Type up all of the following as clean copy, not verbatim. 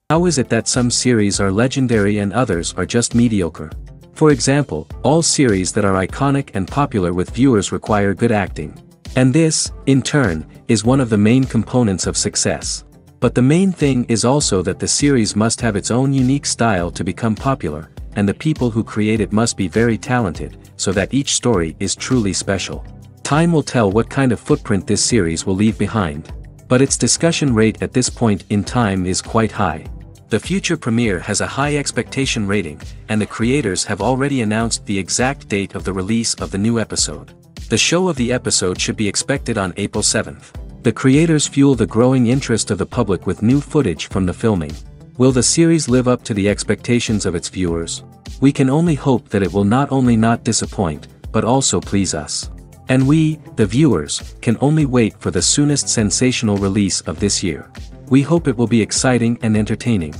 How is it that some series are legendary and others are just mediocre? For example, all series that are iconic and popular with viewers require good acting. And this, in turn, is one of the main components of success. But the main thing is also that the series must have its own unique style to become popular, and the people who create it must be very talented, so that each story is truly special. Time will tell what kind of footprint this series will leave behind. But its discussion rate at this point in time is quite high. The future premiere has a high expectation rating, and the creators have already announced the exact date of the release of the new episode. The show of the episode should be expected on April 7th. The creators fuel the growing interest of the public with new footage from the filming. Will the series live up to the expectations of its viewers? We can only hope that it will not only not disappoint, but also please us. And we, the viewers, can only wait for the soonest sensational release of this year. We hope it will be exciting and entertaining.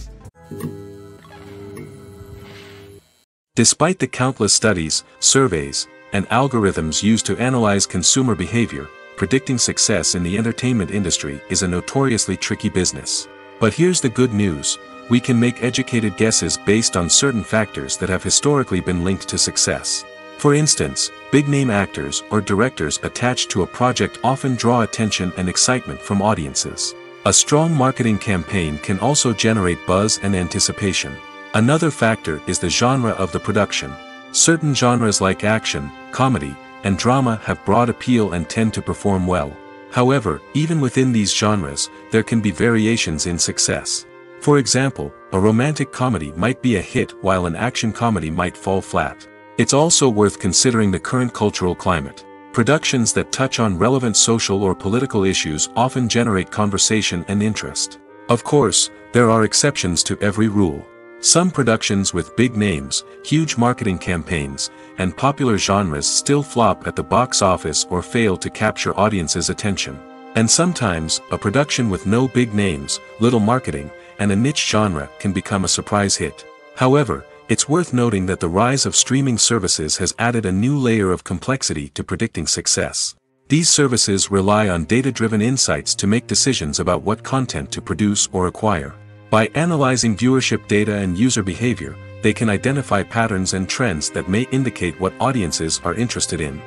Despite the countless studies, surveys, and algorithms used to analyze consumer behavior, predicting success in the entertainment industry is a notoriously tricky business. But here's the good news: we can make educated guesses based on certain factors that have historically been linked to success. For instance, big-name actors or directors attached to a project often draw attention and excitement from audiences. A strong marketing campaign can also generate buzz and anticipation. Another factor is the genre of the production. Certain genres like action, comedy, and drama have broad appeal and tend to perform well. However, even within these genres, there can be variations in success. For example, a romantic comedy might be a hit while an action comedy might fall flat. It's also worth considering the current cultural climate. Productions that touch on relevant social or political issues often generate conversation and interest. Of course, there are exceptions to every rule. Some productions with big names, huge marketing campaigns, and popular genres still flop at the box office or fail to capture audiences' attention. And sometimes, a production with no big names, little marketing, and a niche genre can become a surprise hit. However, it's worth noting that the rise of streaming services has added a new layer of complexity to predicting success. These services rely on data-driven insights to make decisions about what content to produce or acquire. By analyzing viewership data and user behavior, they can identify patterns and trends that may indicate what audiences are interested in.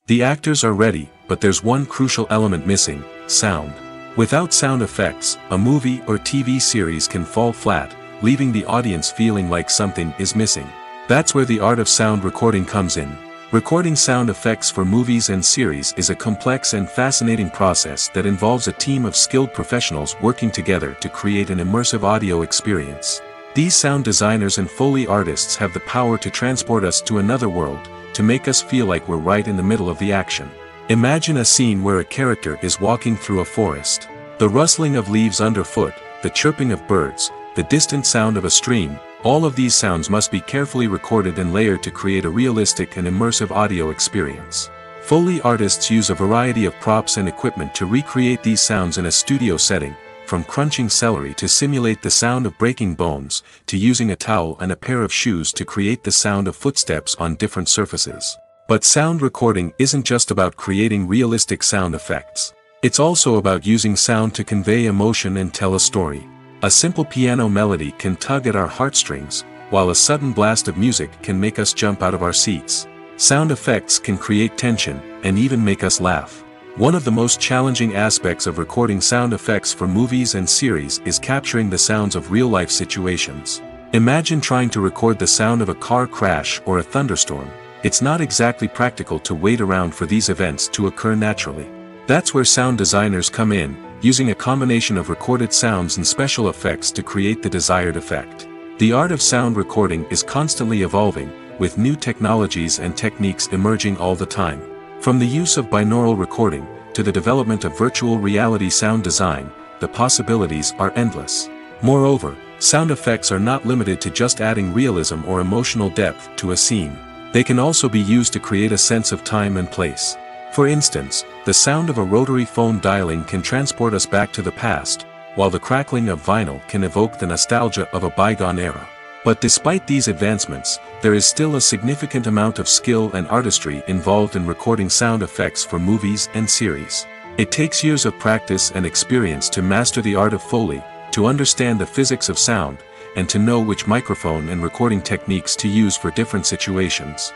The actors are ready, but there's one crucial element missing: sound. Without sound effects, a movie or TV series can fall flat, leaving the audience feeling like something is missing. That's where the art of sound recording comes in. Recording sound effects for movies and series is a complex and fascinating process that involves a team of skilled professionals working together to create an immersive audio experience. These sound designers and Foley artists have the power to transport us to another world, to make us feel like we're right in the middle of the action. Imagine a scene where a character is walking through a forest. The rustling of leaves underfoot, the chirping of birds, the distant sound of a stream, all of these sounds must be carefully recorded and layered to create a realistic and immersive audio experience. Foley artists use a variety of props and equipment to recreate these sounds in a studio setting, from crunching celery to simulate the sound of breaking bones, to using a towel and a pair of shoes to create the sound of footsteps on different surfaces. But sound recording isn't just about creating realistic sound effects. It's also about using sound to convey emotion and tell a story. A simple piano melody can tug at our heartstrings, while a sudden blast of music can make us jump out of our seats. Sound effects can create tension, and even make us laugh. One of the most challenging aspects of recording sound effects for movies and series is capturing the sounds of real-life situations. Imagine trying to record the sound of a car crash or a thunderstorm. It's not exactly practical to wait around for these events to occur naturally. That's where sound designers come in, using a combination of recorded sounds and special effects to create the desired effect. The art of sound recording is constantly evolving, with new technologies and techniques emerging all the time. From the use of binaural recording, to the development of virtual reality sound design, the possibilities are endless. Moreover, sound effects are not limited to just adding realism or emotional depth to a scene. They can also be used to create a sense of time and place. For instance, the sound of a rotary phone dialing can transport us back to the past, while the crackling of vinyl can evoke the nostalgia of a bygone era. But despite these advancements, there is still a significant amount of skill and artistry involved in recording sound effects for movies and series. It takes years of practice and experience to master the art of Foley, to understand the physics of sound, and to know which microphone and recording techniques to use for different situations.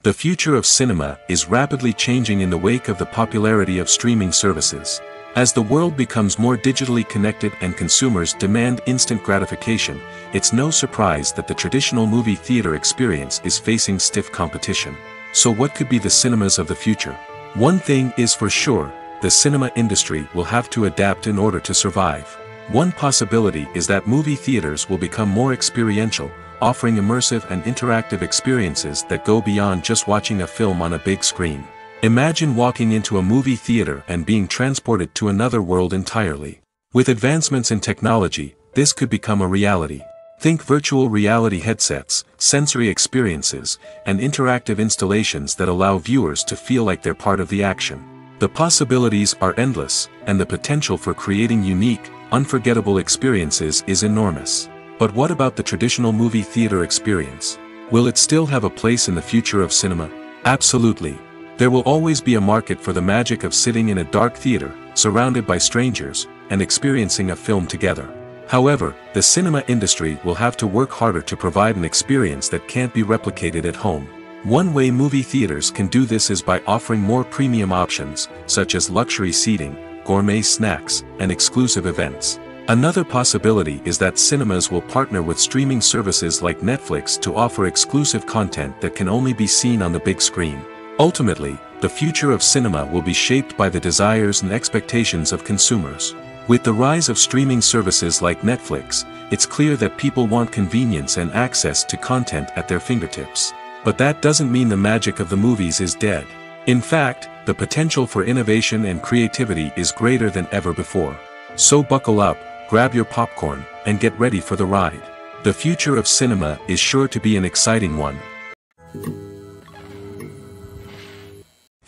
The future of cinema is rapidly changing in the wake of the popularity of streaming services. As the world becomes more digitally connected and consumers demand instant gratification, it's no surprise that the traditional movie theater experience is facing stiff competition. So what could be the cinemas of the future? One thing is for sure, the cinema industry will have to adapt in order to survive. One possibility is that movie theaters will become more experiential, offering immersive and interactive experiences that go beyond just watching a film on a big screen. Imagine walking into a movie theater and being transported to another world entirely. With advancements in technology, this could become a reality. Think virtual reality headsets, sensory experiences, and interactive installations that allow viewers to feel like they're part of the action. The possibilities are endless, and the potential for creating unique, unforgettable experiences is enormous. But what about the traditional movie theater experience? Will it still have a place in the future of cinema? Absolutely. There will always be a market for the magic of sitting in a dark theater, surrounded by strangers, and experiencing a film together. However, the cinema industry will have to work harder to provide an experience that can't be replicated at home. One way movie theaters can do this is by offering more premium options, such as luxury seating, gourmet snacks, and exclusive events. Another possibility is that cinemas will partner with streaming services like Netflix to offer exclusive content that can only be seen on the big screen. Ultimately, the future of cinema will be shaped by the desires and expectations of consumers. With the rise of streaming services like Netflix, it's clear that people want convenience and access to content at their fingertips. But that doesn't mean the magic of the movies is dead. In fact, the potential for innovation and creativity is greater than ever before. So buckle up, grab your popcorn, and get ready for the ride. The future of cinema is sure to be an exciting one.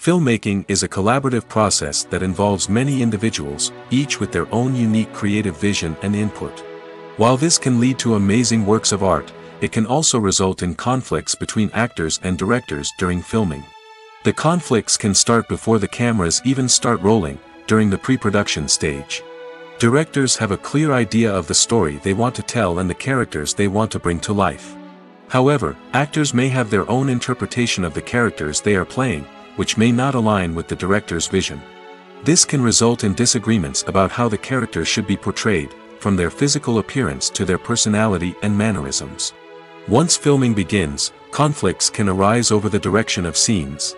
Filmmaking is a collaborative process that involves many individuals, each with their own unique creative vision and input. While this can lead to amazing works of art, it can also result in conflicts between actors and directors during filming. The conflicts can start before the cameras even start rolling, during the pre-production stage. Directors have a clear idea of the story they want to tell and the characters they want to bring to life. However, actors may have their own interpretation of the characters they are playing, which may not align with the director's vision. This can result in disagreements about how the characters should be portrayed, from their physical appearance to their personality and mannerisms. Once filming begins, conflicts can arise over the direction of scenes.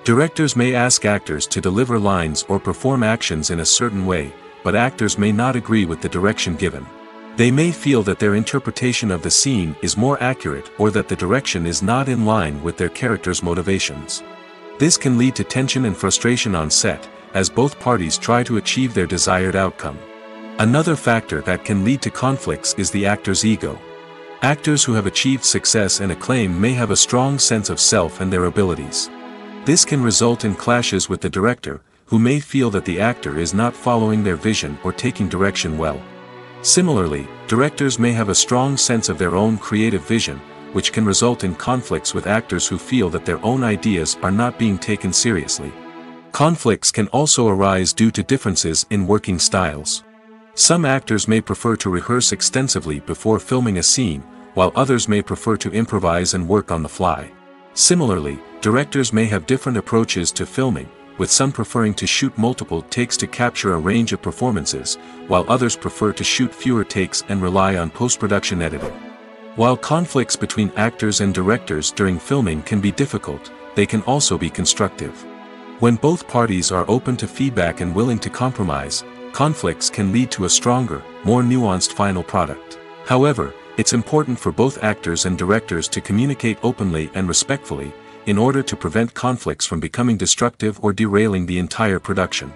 Directors may ask actors to deliver lines or perform actions in a certain way, but actors may not agree with the direction given. They may feel that their interpretation of the scene is more accurate or that the direction is not in line with their character's motivations. This can lead to tension and frustration on set, as both parties try to achieve their desired outcome. Another factor that can lead to conflicts is the actor's ego. Actors who have achieved success and acclaim may have a strong sense of self and their abilities. This can result in clashes with the director, who may feel that the actor is not following their vision or taking direction well. Similarly, directors may have a strong sense of their own creative vision, which can result in conflicts with actors who feel that their own ideas are not being taken seriously. Conflicts can also arise due to differences in working styles. Some actors may prefer to rehearse extensively before filming a scene, while others may prefer to improvise and work on the fly. Similarly, directors may have different approaches to filming, with some preferring to shoot multiple takes to capture a range of performances, while others prefer to shoot fewer takes and rely on post-production editing. While conflicts between actors and directors during filming can be difficult, they can also be constructive. When both parties are open to feedback and willing to compromise, conflicts can lead to a stronger, more nuanced final product. However, it's important for both actors and directors to communicate openly and respectfully, in order to prevent conflicts from becoming destructive or derailing the entire production.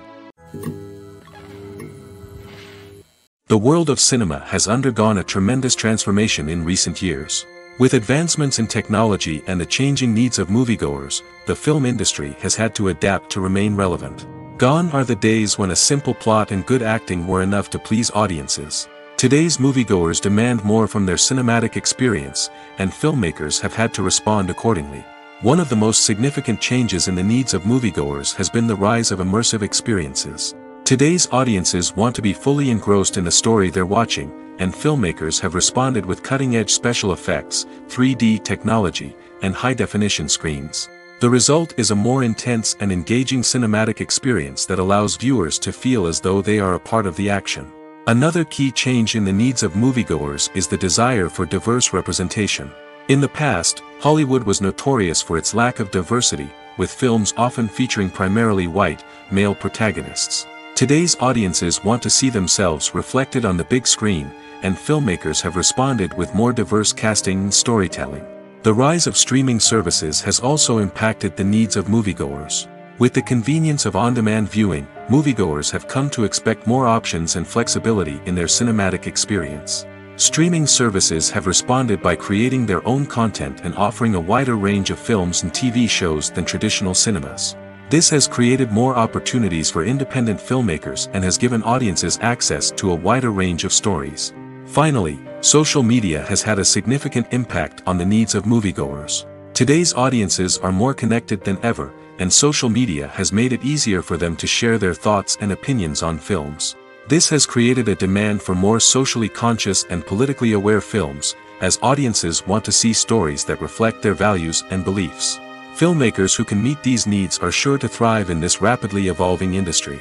The world of cinema has undergone a tremendous transformation in recent years. With advancements in technology and the changing needs of moviegoers, the film industry has had to adapt to remain relevant. Gone are the days when a simple plot and good acting were enough to please audiences. Today's moviegoers demand more from their cinematic experience, and filmmakers have had to respond accordingly. One of the most significant changes in the needs of moviegoers has been the rise of immersive experiences. Today's audiences want to be fully engrossed in the story they're watching, and filmmakers have responded with cutting-edge special effects, 3D technology, and high-definition screens. The result is a more intense and engaging cinematic experience that allows viewers to feel as though they are a part of the action. Another key change in the needs of moviegoers is the desire for diverse representation. In the past, Hollywood was notorious for its lack of diversity, with films often featuring primarily white, male protagonists. Today's audiences want to see themselves reflected on the big screen, and filmmakers have responded with more diverse casting and storytelling. The rise of streaming services has also impacted the needs of moviegoers. With the convenience of on-demand viewing, moviegoers have come to expect more options and flexibility in their cinematic experience. Streaming services have responded by creating their own content and offering a wider range of films and TV shows than traditional cinemas. This has created more opportunities for independent filmmakers and has given audiences access to a wider range of stories. Finally, social media has had a significant impact on the needs of moviegoers. Today's audiences are more connected than ever, and social media has made it easier for them to share their thoughts and opinions on films. This has created a demand for more socially conscious and politically aware films, as audiences want to see stories that reflect their values and beliefs. Filmmakers who can meet these needs are sure to thrive in this rapidly evolving industry.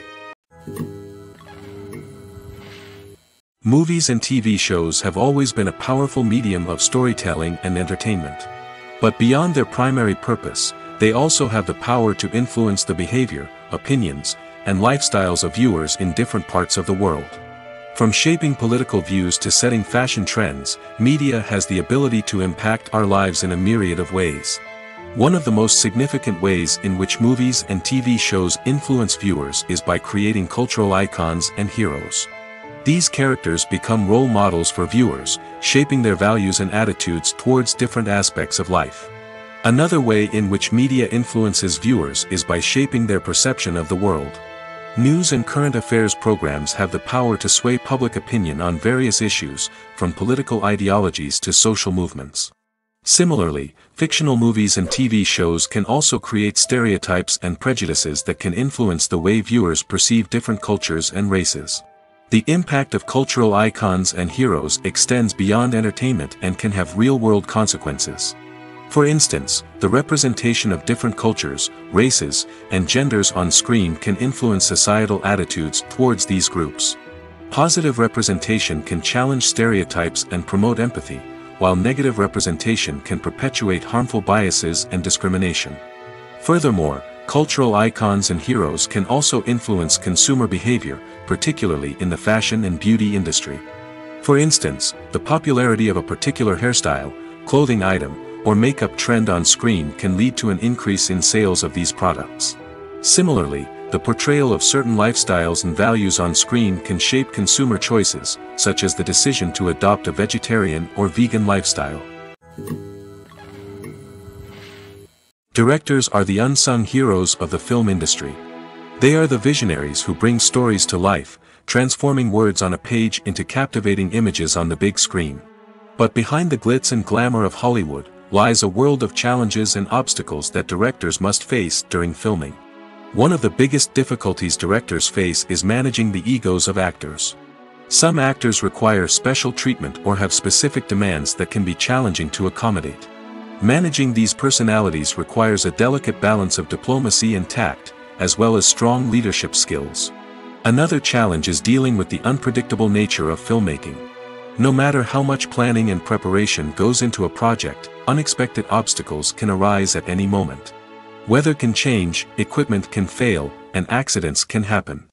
Movies and TV shows have always been a powerful medium of storytelling and entertainment. But beyond their primary purpose, they also have the power to influence the behavior, opinions, and lifestyles of viewers in different parts of the world. From shaping political views to setting fashion trends, media has the ability to impact our lives in a myriad of ways. One of the most significant ways in which movies and TV shows influence viewers is by creating cultural icons and heroes. These characters become role models for viewers, shaping their values and attitudes towards different aspects of life. Another way in which media influences viewers is by shaping their perception of the world. News and current affairs programs have the power to sway public opinion on various issues, from political ideologies to social movements. Similarly, fictional movies and TV shows can also create stereotypes and prejudices that can influence the way viewers perceive different cultures and races. The impact of cultural icons and heroes extends beyond entertainment and can have real-world consequences. For instance, the representation of different cultures, races, and genders on screen can influence societal attitudes towards these groups. Positive representation can challenge stereotypes and promote empathy, while negative representation can perpetuate harmful biases and discrimination. Furthermore, cultural icons and heroes can also influence consumer behavior, particularly in the fashion and beauty industry. For instance, the popularity of a particular hairstyle, clothing item, or makeup trend on screen can lead to an increase in sales of these products. Similarly, the portrayal of certain lifestyles and values on screen can shape consumer choices, such as the decision to adopt a vegetarian or vegan lifestyle. Directors are the unsung heroes of the film industry. They are the visionaries who bring stories to life, transforming words on a page into captivating images on the big screen. But behind the glitz and glamour of Hollywood lies a world of challenges and obstacles that directors must face during filming. One of the biggest difficulties directors face is managing the egos of actors. Some actors require special treatment or have specific demands that can be challenging to accommodate. Managing these personalities requires a delicate balance of diplomacy and tact, as well as strong leadership skills. Another challenge is dealing with the unpredictable nature of filmmaking. No matter how much planning and preparation goes into a project, unexpected obstacles can arise at any moment. Weather can change, equipment can fail, and accidents can happen.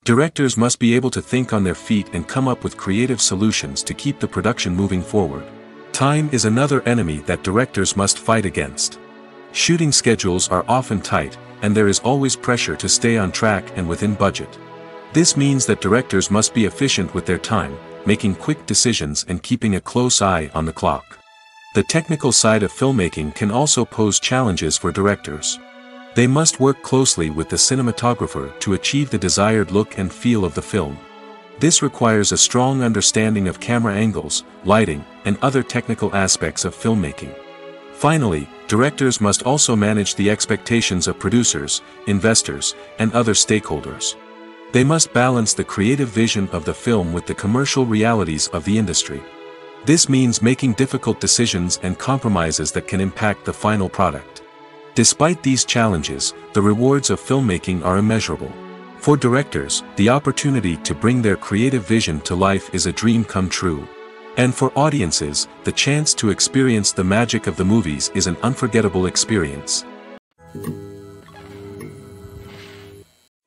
Directors must be able to think on their feet and come up with creative solutions to keep the production moving forward. Time is another enemy that directors must fight against. Shooting schedules are often tight, and there is always pressure to stay on track and within budget. This means that directors must be efficient with their time, making quick decisions and keeping a close eye on the clock. The technical side of filmmaking can also pose challenges for directors. They must work closely with the cinematographer to achieve the desired look and feel of the film. This requires a strong understanding of camera angles, lighting, and other technical aspects of filmmaking. Finally, directors must also manage the expectations of producers, investors, and other stakeholders. They must balance the creative vision of the film with the commercial realities of the industry. This means making difficult decisions and compromises that can impact the final product. Despite these challenges, the rewards of filmmaking are immeasurable. For directors, the opportunity to bring their creative vision to life is a dream come true. And for audiences, the chance to experience the magic of the movies is an unforgettable experience.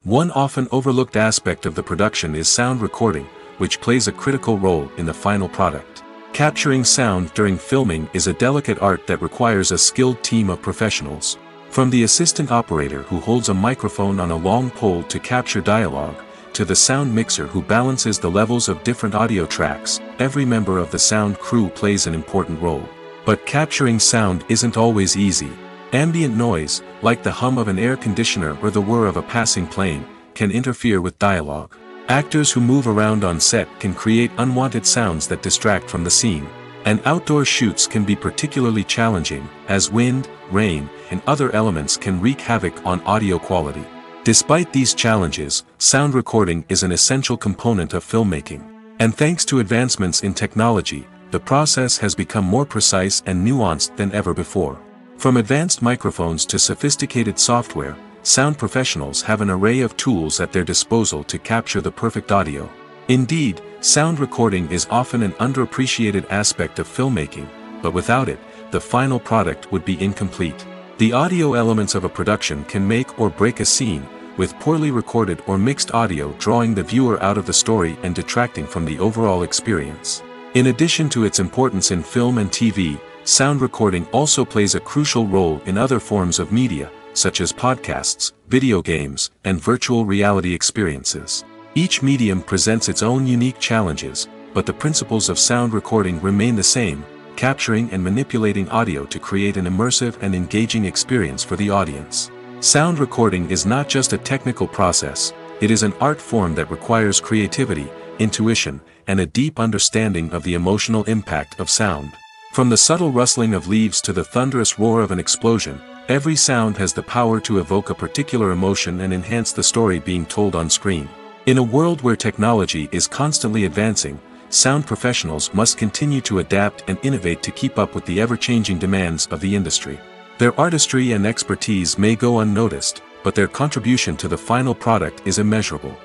One often overlooked aspect of the production is sound recording, which plays a critical role in the final product. Capturing sound during filming is a delicate art that requires a skilled team of professionals. From the assistant operator who holds a microphone on a long pole to capture dialogue, to the sound mixer who balances the levels of different audio tracks, every member of the sound crew plays an important role. But capturing sound isn't always easy. Ambient noise, like the hum of an air conditioner or the whir of a passing plane, can interfere with dialogue. Actors who move around on set can create unwanted sounds that distract from the scene. And outdoor shoots can be particularly challenging, as wind, rain, and other elements can wreak havoc on audio quality. Despite these challenges, sound recording is an essential component of filmmaking. And thanks to advancements in technology, the process has become more precise and nuanced than ever before. From advanced microphones to sophisticated software, sound professionals have an array of tools at their disposal to capture the perfect audio. Indeed, sound recording is often an underappreciated aspect of filmmaking, but without it, the final product would be incomplete. The audio elements of a production can make or break a scene, with poorly recorded or mixed audio drawing the viewer out of the story and detracting from the overall experience. In addition to its importance in film and TV, sound recording also plays a crucial role in other forms of media, such as podcasts, video games, and virtual reality experiences. Each medium presents its own unique challenges, but the principles of sound recording remain the same, capturing and manipulating audio to create an immersive and engaging experience for the audience. Sound recording is not just a technical process, it is an art form that requires creativity, intuition, and a deep understanding of the emotional impact of sound. From the subtle rustling of leaves to the thunderous roar of an explosion, every sound has the power to evoke a particular emotion and enhance the story being told on screen. In a world where technology is constantly advancing, sound professionals must continue to adapt and innovate to keep up with the ever-changing demands of the industry. Their artistry and expertise may go unnoticed, but their contribution to the final product is immeasurable.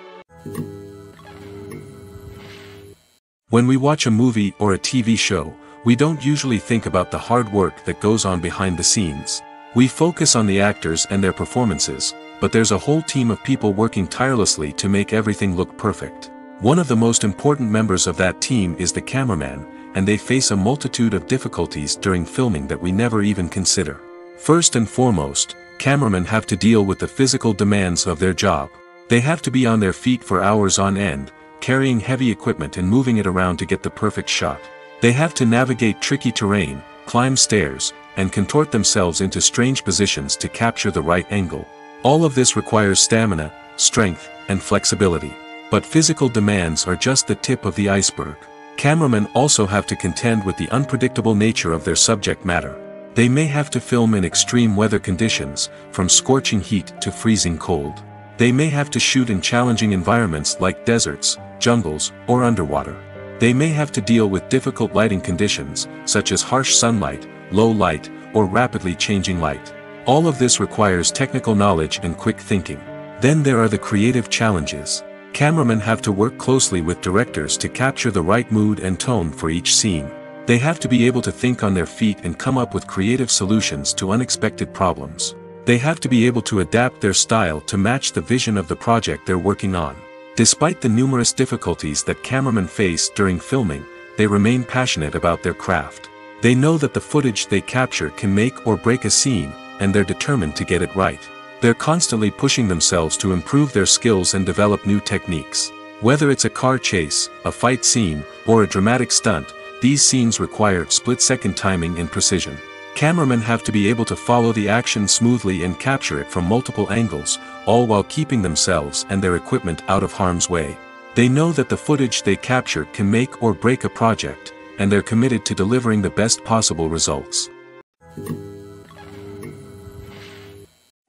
When we watch a movie or a TV show, we don't usually think about the hard work that goes on behind the scenes. We focus on the actors and their performances, but there's a whole team of people working tirelessly to make everything look perfect. One of the most important members of that team is the cameraman, and they face a multitude of difficulties during filming that we never even consider. First and foremost, cameramen have to deal with the physical demands of their job. They have to be on their feet for hours on end, carrying heavy equipment and moving it around to get the perfect shot. They have to navigate tricky terrain, climb stairs, and contort themselves into strange positions to capture the right angle. All of this requires stamina, strength, and flexibility. But physical demands are just the tip of the iceberg. Cameramen also have to contend with the unpredictable nature of their subject matter. They may have to film in extreme weather conditions, from scorching heat to freezing cold. They may have to shoot in challenging environments like deserts, jungles, or underwater. They may have to deal with difficult lighting conditions, such as harsh sunlight, low light, or rapidly changing light. All of this requires technical knowledge and quick thinking. Then there are the creative challenges. Cameramen have to work closely with directors to capture the right mood and tone for each scene. They have to be able to think on their feet and come up with creative solutions to unexpected problems. They have to be able to adapt their style to match the vision of the project they're working on. Despite the numerous difficulties that cameramen face during filming, they remain passionate about their craft. They know that the footage they capture can make or break a scene, and they're determined to get it right. They're constantly pushing themselves to improve their skills and develop new techniques. Whether it's a car chase, a fight scene, or a dramatic stunt, these scenes require split-second timing and precision. Cameramen have to be able to follow the action smoothly and capture it from multiple angles, all while keeping themselves and their equipment out of harm's way. They know that the footage they capture can make or break a project, and they're committed to delivering the best possible results.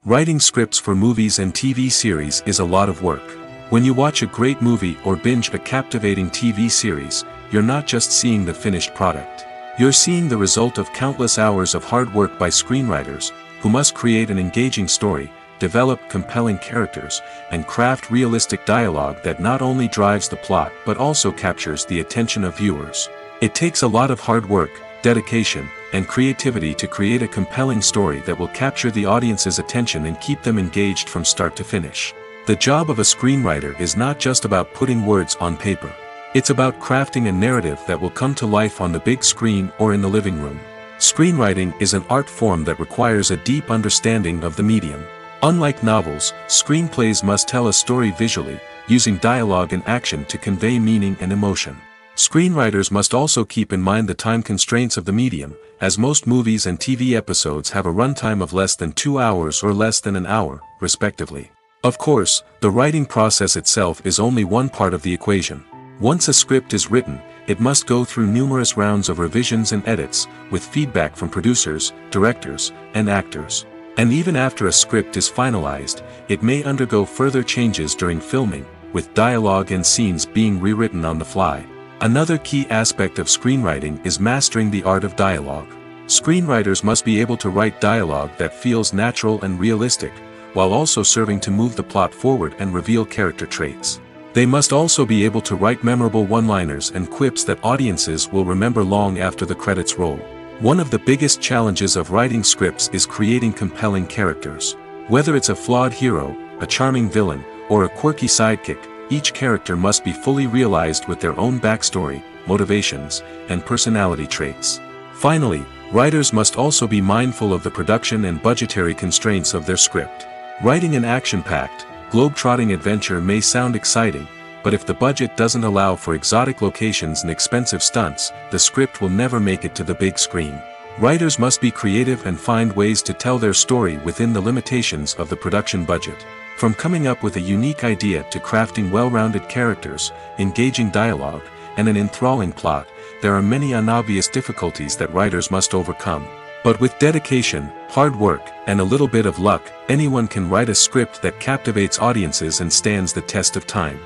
Writing scripts for movies and TV series is a lot of work. When you watch a great movie or binge a captivating TV series, you're not just seeing the finished product. You're seeing the result of countless hours of hard work by screenwriters, who must create an engaging story, develop compelling characters, and craft realistic dialogue that not only drives the plot but also captures the attention of viewers. It takes a lot of hard work, dedication, and creativity to create a compelling story that will capture the audience's attention and keep them engaged from start to finish. The job of a screenwriter is not just about putting words on paper. It's about crafting a narrative that will come to life on the big screen or in the living room. Screenwriting is an art form that requires a deep understanding of the medium. Unlike novels, screenplays must tell a story visually, using dialogue and action to convey meaning and emotion. Screenwriters must also keep in mind the time constraints of the medium, as most movies and TV episodes have a runtime of less than 2 hours or less than an hour, respectively. Of course, the writing process itself is only one part of the equation. Once a script is written, it must go through numerous rounds of revisions and edits, with feedback from producers, directors, and actors. And even after a script is finalized, it may undergo further changes during filming, with dialogue and scenes being rewritten on the fly. Another key aspect of screenwriting is mastering the art of dialogue. Screenwriters must be able to write dialogue that feels natural and realistic, while also serving to move the plot forward and reveal character traits. They must also be able to write memorable one-liners and quips that audiences will remember long after the credits roll. One of the biggest challenges of writing scripts is creating compelling characters. Whether it's a flawed hero, a charming villain, or a quirky sidekick, each character must be fully realized with their own backstory, motivations, and personality traits. Finally, writers must also be mindful of the production and budgetary constraints of their script. Writing an action-packed, globe-trotting adventure may sound exciting, but if the budget doesn't allow for exotic locations and expensive stunts, the script will never make it to the big screen. Writers must be creative and find ways to tell their story within the limitations of the production budget. From coming up with a unique idea to crafting well-rounded characters, engaging dialogue, and an enthralling plot, there are many unobvious difficulties that writers must overcome. But with dedication, hard work, and a little bit of luck, anyone can write a script that captivates audiences and stands the test of time.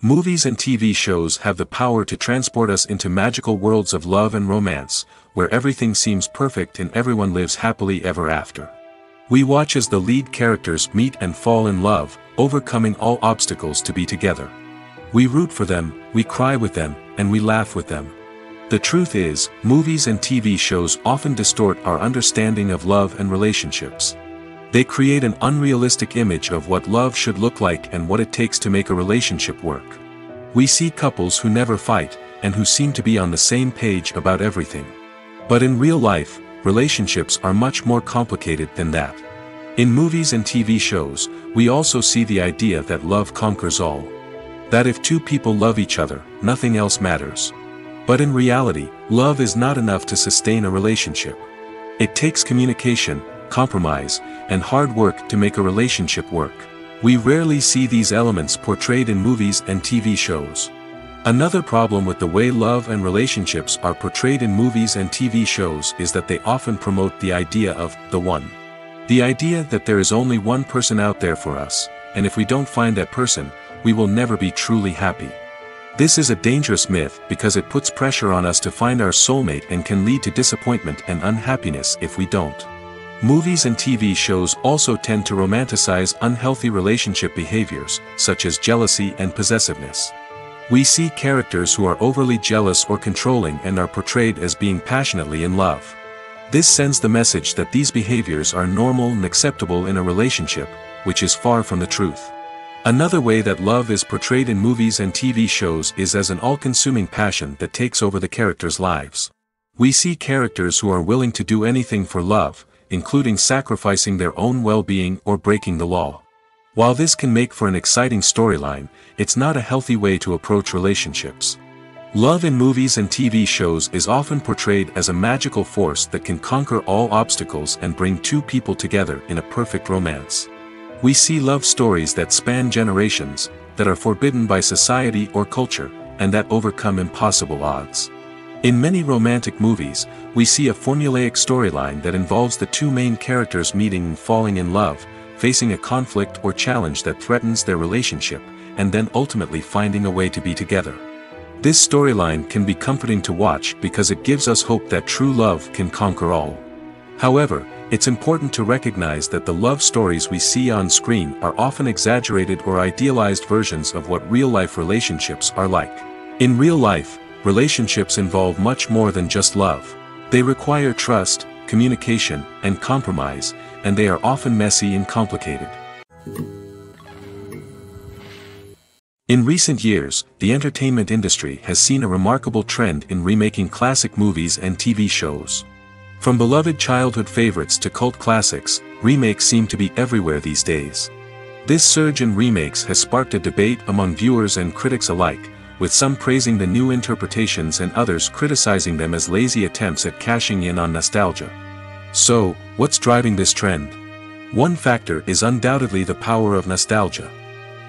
Movies and TV shows have the power to transport us into magical worlds of love and romance, where everything seems perfect and everyone lives happily ever after. We watch as the lead characters meet and fall in love, overcoming all obstacles to be together. We root for them, we cry with them, and we laugh with them. The truth is, movies and TV shows often distort our understanding of love and relationships. They create an unrealistic image of what love should look like and what it takes to make a relationship work. We see couples who never fight, and who seem to be on the same page about everything. But in real life, relationships are much more complicated than that. In movies and TV shows, we also see the idea that love conquers all. That if two people love each other, nothing else matters. But in reality, love is not enough to sustain a relationship. It takes communication, compromise, and hard work to make a relationship work. We rarely see these elements portrayed in movies and TV shows. Another problem with the way love and relationships are portrayed in movies and TV shows is that they often promote the idea of the one. The idea that there is only one person out there for us, and if we don't find that person, we will never be truly happy. This is a dangerous myth because it puts pressure on us to find our soulmate and can lead to disappointment and unhappiness if we don't. Movies and TV shows also tend to romanticize unhealthy relationship behaviors, such as jealousy and possessiveness. We see characters who are overly jealous or controlling and are portrayed as being passionately in love. This sends the message that these behaviors are normal and acceptable in a relationship, which is far from the truth. Another way that love is portrayed in movies and TV shows is as an all-consuming passion that takes over the characters' lives. We see characters who are willing to do anything for love, including sacrificing their own well-being or breaking the law. While this can make for an exciting storyline, it's not a healthy way to approach relationships. Love in movies and TV shows is often portrayed as a magical force that can conquer all obstacles and bring two people together in a perfect romance. We see love stories that span generations, that are forbidden by society or culture, and that overcome impossible odds. In many romantic movies, we see a formulaic storyline that involves the two main characters meeting and falling in love, facing a conflict or challenge that threatens their relationship, and then ultimately finding a way to be together. This storyline can be comforting to watch because it gives us hope that true love can conquer all. However, it's important to recognize that the love stories we see on screen are often exaggerated or idealized versions of what real-life relationships are like. In real life, relationships involve much more than just love. They require trust, communication, and compromise, and they are often messy and complicated. In recent years, the entertainment industry has seen a remarkable trend in remaking classic movies and TV shows. From beloved childhood favorites to cult classics, remakes seem to be everywhere these days. This surge in remakes has sparked a debate among viewers and critics alike, with some praising the new interpretations and others criticizing them as lazy attempts at cashing in on nostalgia. So, what's driving this trend? One factor is undoubtedly the power of nostalgia.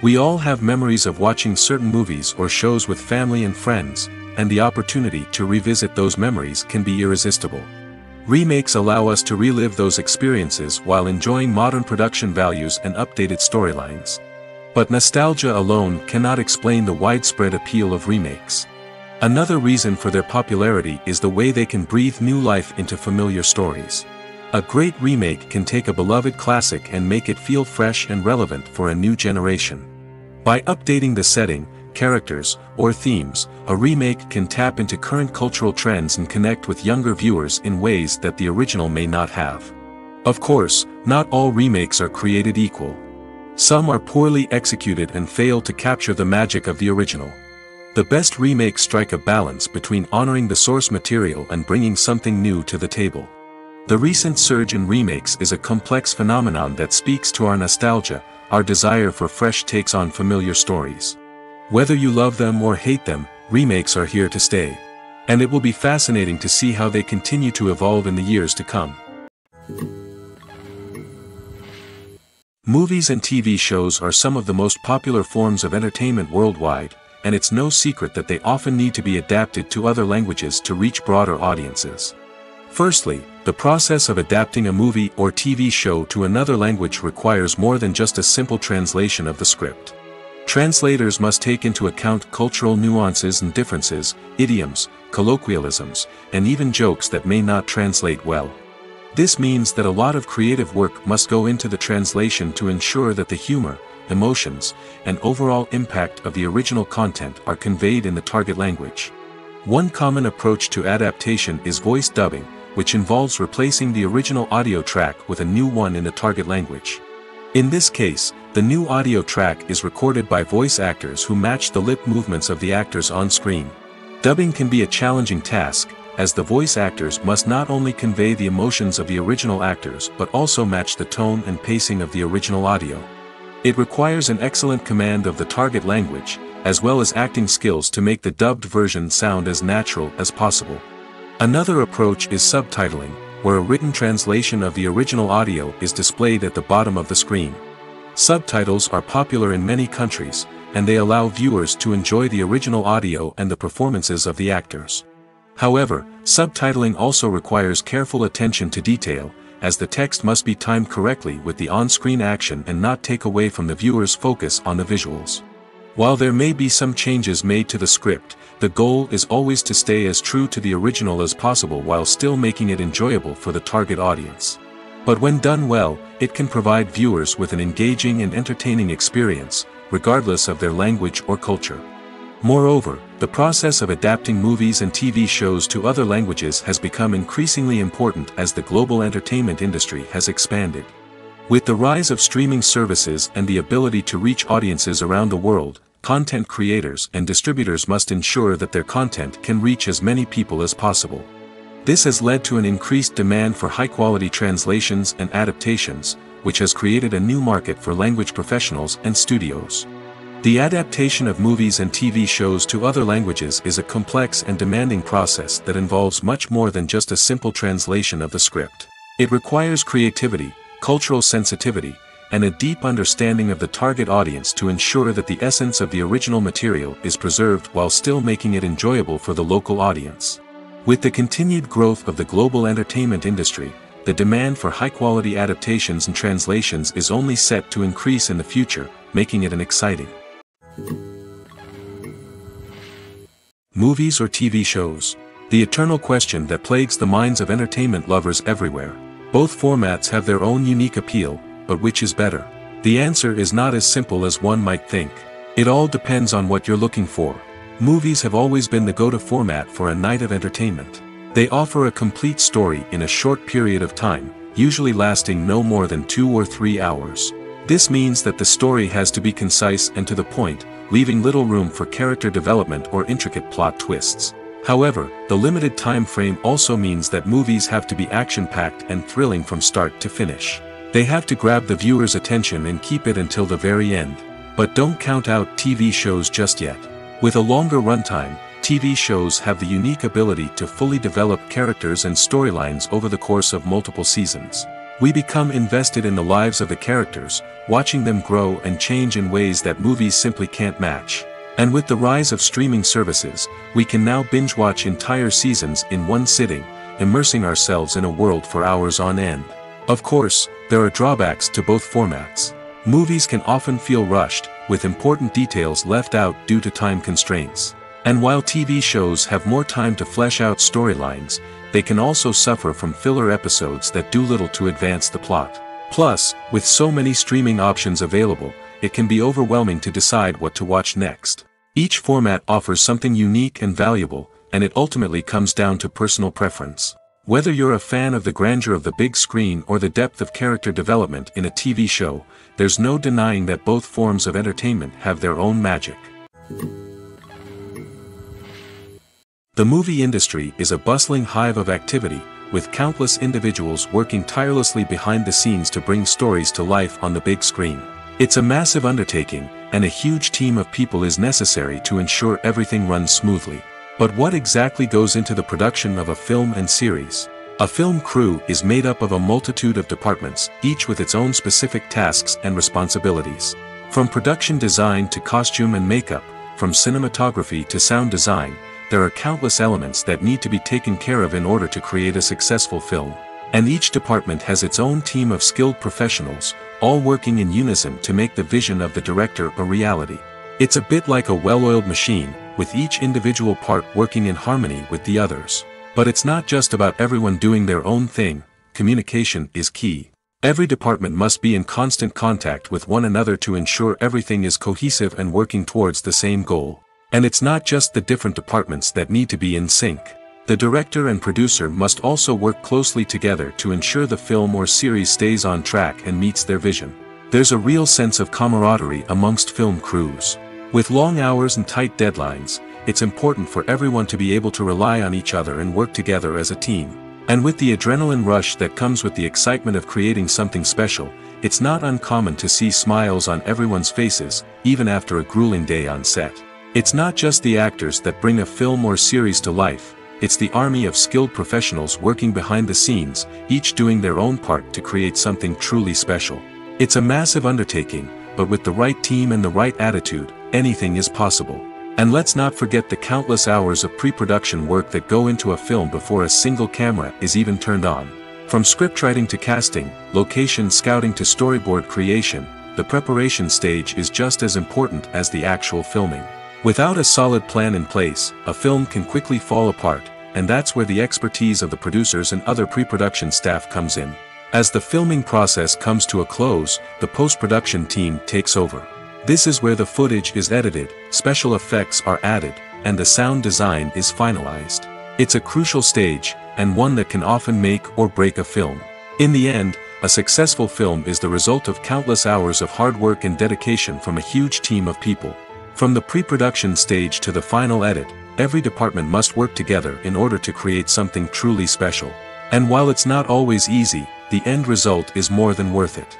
We all have memories of watching certain movies or shows with family and friends, and the opportunity to revisit those memories can be irresistible. Remakes allow us to relive those experiences while enjoying modern production values and updated storylines. But nostalgia alone cannot explain the widespread appeal of remakes. Another reason for their popularity is the way they can breathe new life into familiar stories. A great remake can take a beloved classic and make it feel fresh and relevant for a new generation. By updating the setting, characters, or themes, a remake can tap into current cultural trends and connect with younger viewers in ways that the original may not have. Of course, not all remakes are created equal. Some are poorly executed and fail to capture the magic of the original. The best remakes strike a balance between honoring the source material and bringing something new to the table. The recent surge in remakes is a complex phenomenon that speaks to our nostalgia, our desire for fresh takes on familiar stories. Whether you love them or hate them, remakes are here to stay. And it will be fascinating to see how they continue to evolve in the years to come. Movies and TV shows are some of the most popular forms of entertainment worldwide, and it's no secret that they often need to be adapted to other languages to reach broader audiences. Firstly, the process of adapting a movie or TV show to another language requires more than just a simple translation of the script. Translators must take into account cultural nuances and differences, idioms, colloquialisms, and even jokes that may not translate well. This means that a lot of creative work must go into the translation to ensure that the humor, emotions, and overall impact of the original content are conveyed in the target language. One common approach to adaptation is voice dubbing, which involves replacing the original audio track with a new one in the target language. In this case, the new audio track is recorded by voice actors who match the lip movements of the actors on screen. Dubbing can be a challenging task, as the voice actors must not only convey the emotions of the original actors but also match the tone and pacing of the original audio. It requires an excellent command of the target language, as well as acting skills to make the dubbed version sound as natural as possible. Another approach is subtitling, where a written translation of the original audio is displayed at the bottom of the screen. Subtitles are popular in many countries, and they allow viewers to enjoy the original audio and the performances of the actors. However, subtitling also requires careful attention to detail, as the text must be timed correctly with the on-screen action and not take away from the viewer's focus on the visuals. While there may be some changes made to the script, the goal is always to stay as true to the original as possible while still making it enjoyable for the target audience. But when done well, it can provide viewers with an engaging and entertaining experience, regardless of their language or culture. Moreover, the process of adapting movies and TV shows to other languages has become increasingly important as the global entertainment industry has expanded. With the rise of streaming services and the ability to reach audiences around the world, content creators and distributors must ensure that their content can reach as many people as possible. This has led to an increased demand for high-quality translations and adaptations, which has created a new market for language professionals and studios. The adaptation of movies and TV shows to other languages is a complex and demanding process that involves much more than just a simple translation of the script. It requires creativity, cultural sensitivity, and a deep understanding of the target audience to ensure that the essence of the original material is preserved while still making it enjoyable for the local audience. With the continued growth of the global entertainment industry, the demand for high-quality adaptations and translations is only set to increase in the future, making it an exciting. Movies or TV shows? The eternal question that plagues the minds of entertainment lovers everywhere. Both formats have their own unique appeal, but which is better? The answer is not as simple as one might think. It all depends on what you're looking for. Movies have always been the go-to format for a night of entertainment. They offer a complete story in a short period of time, usually lasting no more than 2 or 3 hours. This means that the story has to be concise and to the point, leaving little room for character development or intricate plot twists. However, the limited time frame also means that movies have to be action-packed and thrilling from start to finish. They have to grab the viewer's attention and keep it until the very end. But don't count out TV shows just yet. With a longer runtime, TV shows have the unique ability to fully develop characters and storylines over the course of multiple seasons. We become invested in the lives of the characters, watching them grow and change in ways that movies simply can't match. And with the rise of streaming services, we can now binge-watch entire seasons in one sitting, immersing ourselves in a world for hours on end. Of course, there are drawbacks to both formats. Movies can often feel rushed, with important details left out due to time constraints. And while TV shows have more time to flesh out storylines, they can also suffer from filler episodes that do little to advance the plot. Plus, with so many streaming options available, it can be overwhelming to decide what to watch next. Each format offers something unique and valuable, and it ultimately comes down to personal preference. Whether you're a fan of the grandeur of the big screen or the depth of character development in a TV show, there's no denying that both forms of entertainment have their own magic. The movie industry is a bustling hive of activity, with countless individuals working tirelessly behind the scenes to bring stories to life on the big screen. It's a massive undertaking, and a huge team of people is necessary to ensure everything runs smoothly. But what exactly goes into the production of a film and series? A film crew is made up of a multitude of departments, each with its own specific tasks and responsibilities. From production design to costume and makeup, from cinematography to sound design, there are countless elements that need to be taken care of in order to create a successful film. And each department has its own team of skilled professionals, all working in unison to make the vision of the director a reality. It's a bit like a well-oiled machine, with each individual part working in harmony with the others. But it's not just about everyone doing their own thing. Communication is key. Every department must be in constant contact with one another to ensure everything is cohesive and working towards the same goal. And it's not just the different departments that need to be in sync. The director and producer must also work closely together to ensure the film or series stays on track and meets their vision. There's a real sense of camaraderie amongst film crews. With long hours and tight deadlines, it's important for everyone to be able to rely on each other and work together as a team. And with the adrenaline rush that comes with the excitement of creating something special, it's not uncommon to see smiles on everyone's faces, even after a grueling day on set. It's not just the actors that bring a film or series to life, it's the army of skilled professionals working behind the scenes, each doing their own part to create something truly special. It's a massive undertaking, but with the right team and the right attitude, anything is possible. And let's not forget the countless hours of pre-production work that go into a film before a single camera is even turned on. From scriptwriting to casting, location scouting to storyboard creation, the preparation stage is just as important as the actual filming. Without a solid plan in place, a film can quickly fall apart, and that's where the expertise of the producers and other pre-production staff comes in. As the filming process comes to a close, the post-production team takes over. This is where the footage is edited, special effects are added, and the sound design is finalized. It's a crucial stage, and one that can often make or break a film. In the end, a successful film is the result of countless hours of hard work and dedication from a huge team of people. From the pre-production stage to the final edit, every department must work together in order to create something truly special. And while it's not always easy, the end result is more than worth it.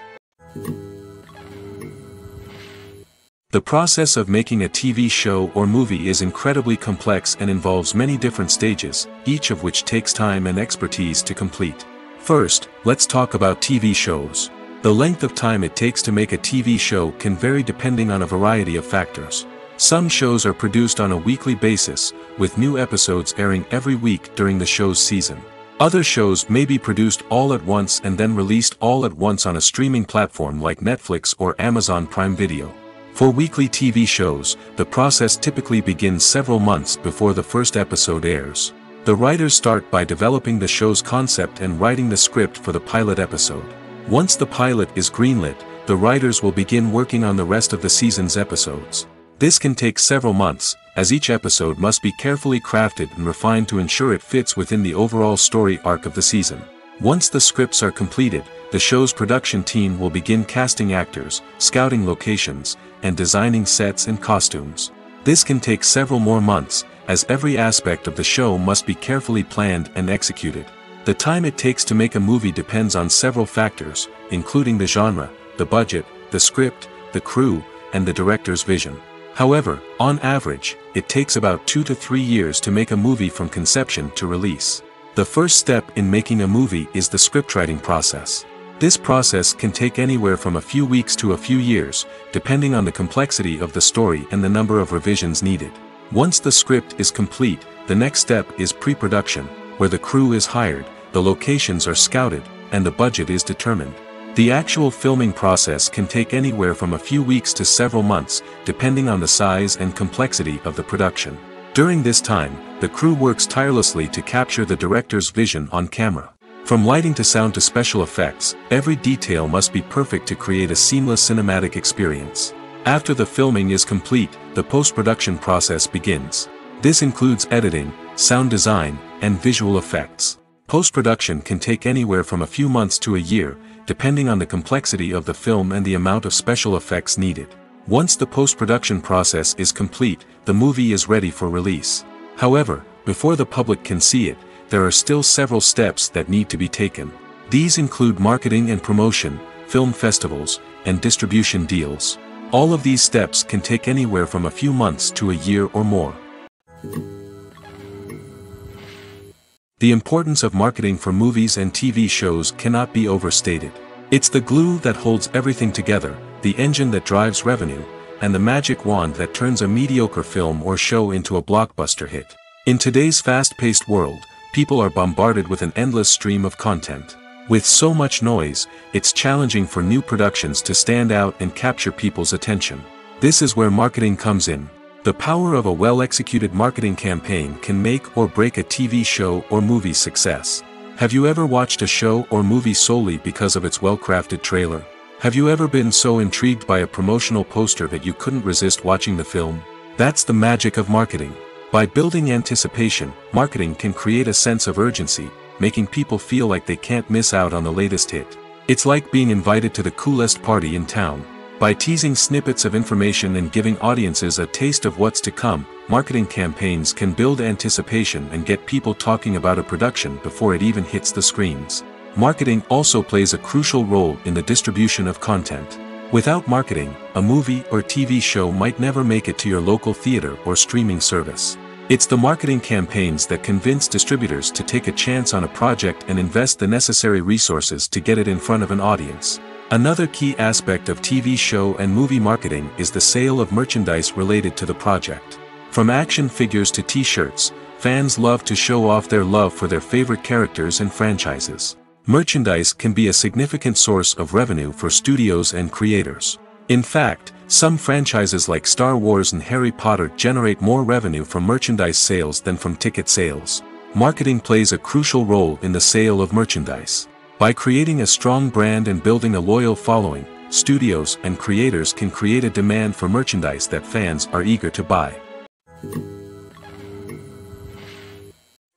The process of making a TV show or movie is incredibly complex and involves many different stages, each of which takes time and expertise to complete. First, let's talk about TV shows. The length of time it takes to make a TV show can vary depending on a variety of factors. Some shows are produced on a weekly basis, with new episodes airing every week during the show's season. Other shows may be produced all at once and then released all at once on a streaming platform like Netflix or Amazon Prime Video. For weekly TV shows, the process typically begins several months before the first episode airs. The writers start by developing the show's concept and writing the script for the pilot episode. Once the pilot is greenlit, the writers will begin working on the rest of the season's episodes. This can take several months, as each episode must be carefully crafted and refined to ensure it fits within the overall story arc of the season. Once the scripts are completed, the show's production team will begin casting actors, scouting locations, and designing sets and costumes. This can take several more months, as every aspect of the show must be carefully planned and executed. The time it takes to make a movie depends on several factors, including the genre, the budget, the script, the crew, and the director's vision. However, on average, it takes about 2 to 3 years to make a movie from conception to release. The first step in making a movie is the scriptwriting process. This process can take anywhere from a few weeks to a few years, depending on the complexity of the story and the number of revisions needed. Once the script is complete, the next step is pre-production, where the crew is hired, the locations are scouted, and the budget is determined. The actual filming process can take anywhere from a few weeks to several months, depending on the size and complexity of the production. During this time, the crew works tirelessly to capture the director's vision on camera. From lighting to sound to special effects, every detail must be perfect to create a seamless cinematic experience. After the filming is complete, the post-production process begins. This includes editing, sound design, and visual effects. Post-production can take anywhere from a few months to a year, depending on the complexity of the film and the amount of special effects needed. Once the post-production process is complete, the movie is ready for release. However, before the public can see it, there are still several steps that need to be taken. These include marketing and promotion, film festivals, and distribution deals. All of these steps can take anywhere from a few months to a year or more. The importance of marketing for movies and TV shows cannot be overstated. It's the glue that holds everything together, the engine that drives revenue, and the magic wand that turns a mediocre film or show into a blockbuster hit. In today's fast-paced world, people are bombarded with an endless stream of content. With so much noise, it's challenging for new productions to stand out and capture people's attention. This is where marketing comes in. The power of a well-executed marketing campaign can make or break a TV show or movie's success. Have you ever watched a show or movie solely because of its well-crafted trailer? Have you ever been so intrigued by a promotional poster that you couldn't resist watching the film? That's the magic of marketing. By building anticipation, marketing can create a sense of urgency, making people feel like they can't miss out on the latest hit. It's like being invited to the coolest party in town. By teasing snippets of information and giving audiences a taste of what's to come, marketing campaigns can build anticipation and get people talking about a production before it even hits the screens. Marketing also plays a crucial role in the distribution of content. Without marketing, a movie or TV show might never make it to your local theater or streaming service. It's the marketing campaigns that convince distributors to take a chance on a project and invest the necessary resources to get it in front of an audience. Another key aspect of TV show and movie marketing is the sale of merchandise related to the project. From action figures to t-shirts, fans love to show off their love for their favorite characters and franchises. Merchandise can be a significant source of revenue for studios and creators. In fact, some franchises like Star Wars and Harry Potter generate more revenue from merchandise sales than from ticket sales. Marketing plays a crucial role in the sale of merchandise. By creating a strong brand and building a loyal following, studios and creators can create a demand for merchandise that fans are eager to buy.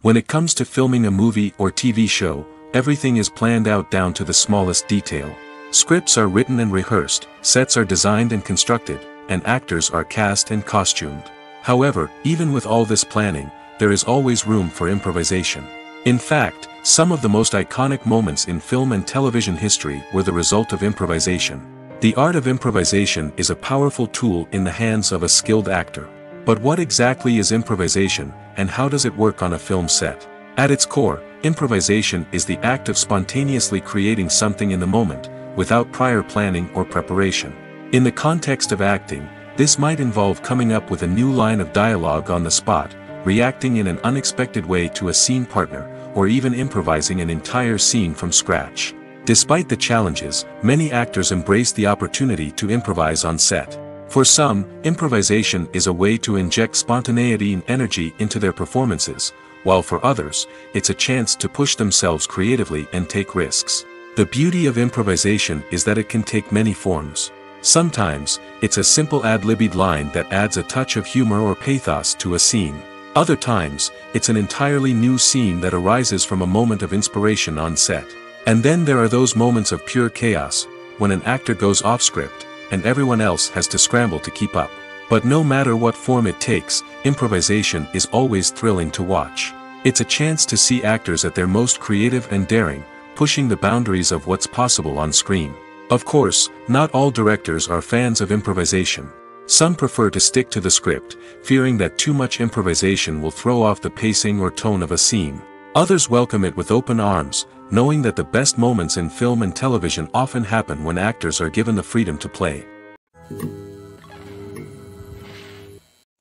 When it comes to filming a movie or TV show, everything is planned out down to the smallest detail. Scripts are written and rehearsed, sets are designed and constructed, and actors are cast and costumed. However, even with all this planning, there is always room for improvisation. In fact, some of the most iconic moments in film and television history were the result of improvisation. The art of improvisation is a powerful tool in the hands of a skilled actor. But what exactly is improvisation, and how does it work on a film set? At its core, improvisation is the act of spontaneously creating something in the moment, without prior planning or preparation. In the context of acting, this might involve coming up with a new line of dialogue on the spot, reacting in an unexpected way to a scene partner, or even improvising an entire scene from scratch. Despite the challenges, many actors embrace the opportunity to improvise on set. For some, improvisation is a way to inject spontaneity and energy into their performances, while for others, it's a chance to push themselves creatively and take risks. The beauty of improvisation is that it can take many forms. Sometimes, it's a simple ad-libbed line that adds a touch of humor or pathos to a scene. Other times, it's an entirely new scene that arises from a moment of inspiration on set. And then there are those moments of pure chaos, when an actor goes off script, and everyone else has to scramble to keep up. But no matter what form it takes, improvisation is always thrilling to watch. It's a chance to see actors at their most creative and daring, pushing the boundaries of what's possible on screen. Of course, not all directors are fans of improvisation. Some prefer to stick to the script, fearing that too much improvisation will throw off the pacing or tone of a scene. Others welcome it with open arms, knowing that the best moments in film and television often happen when actors are given the freedom to play.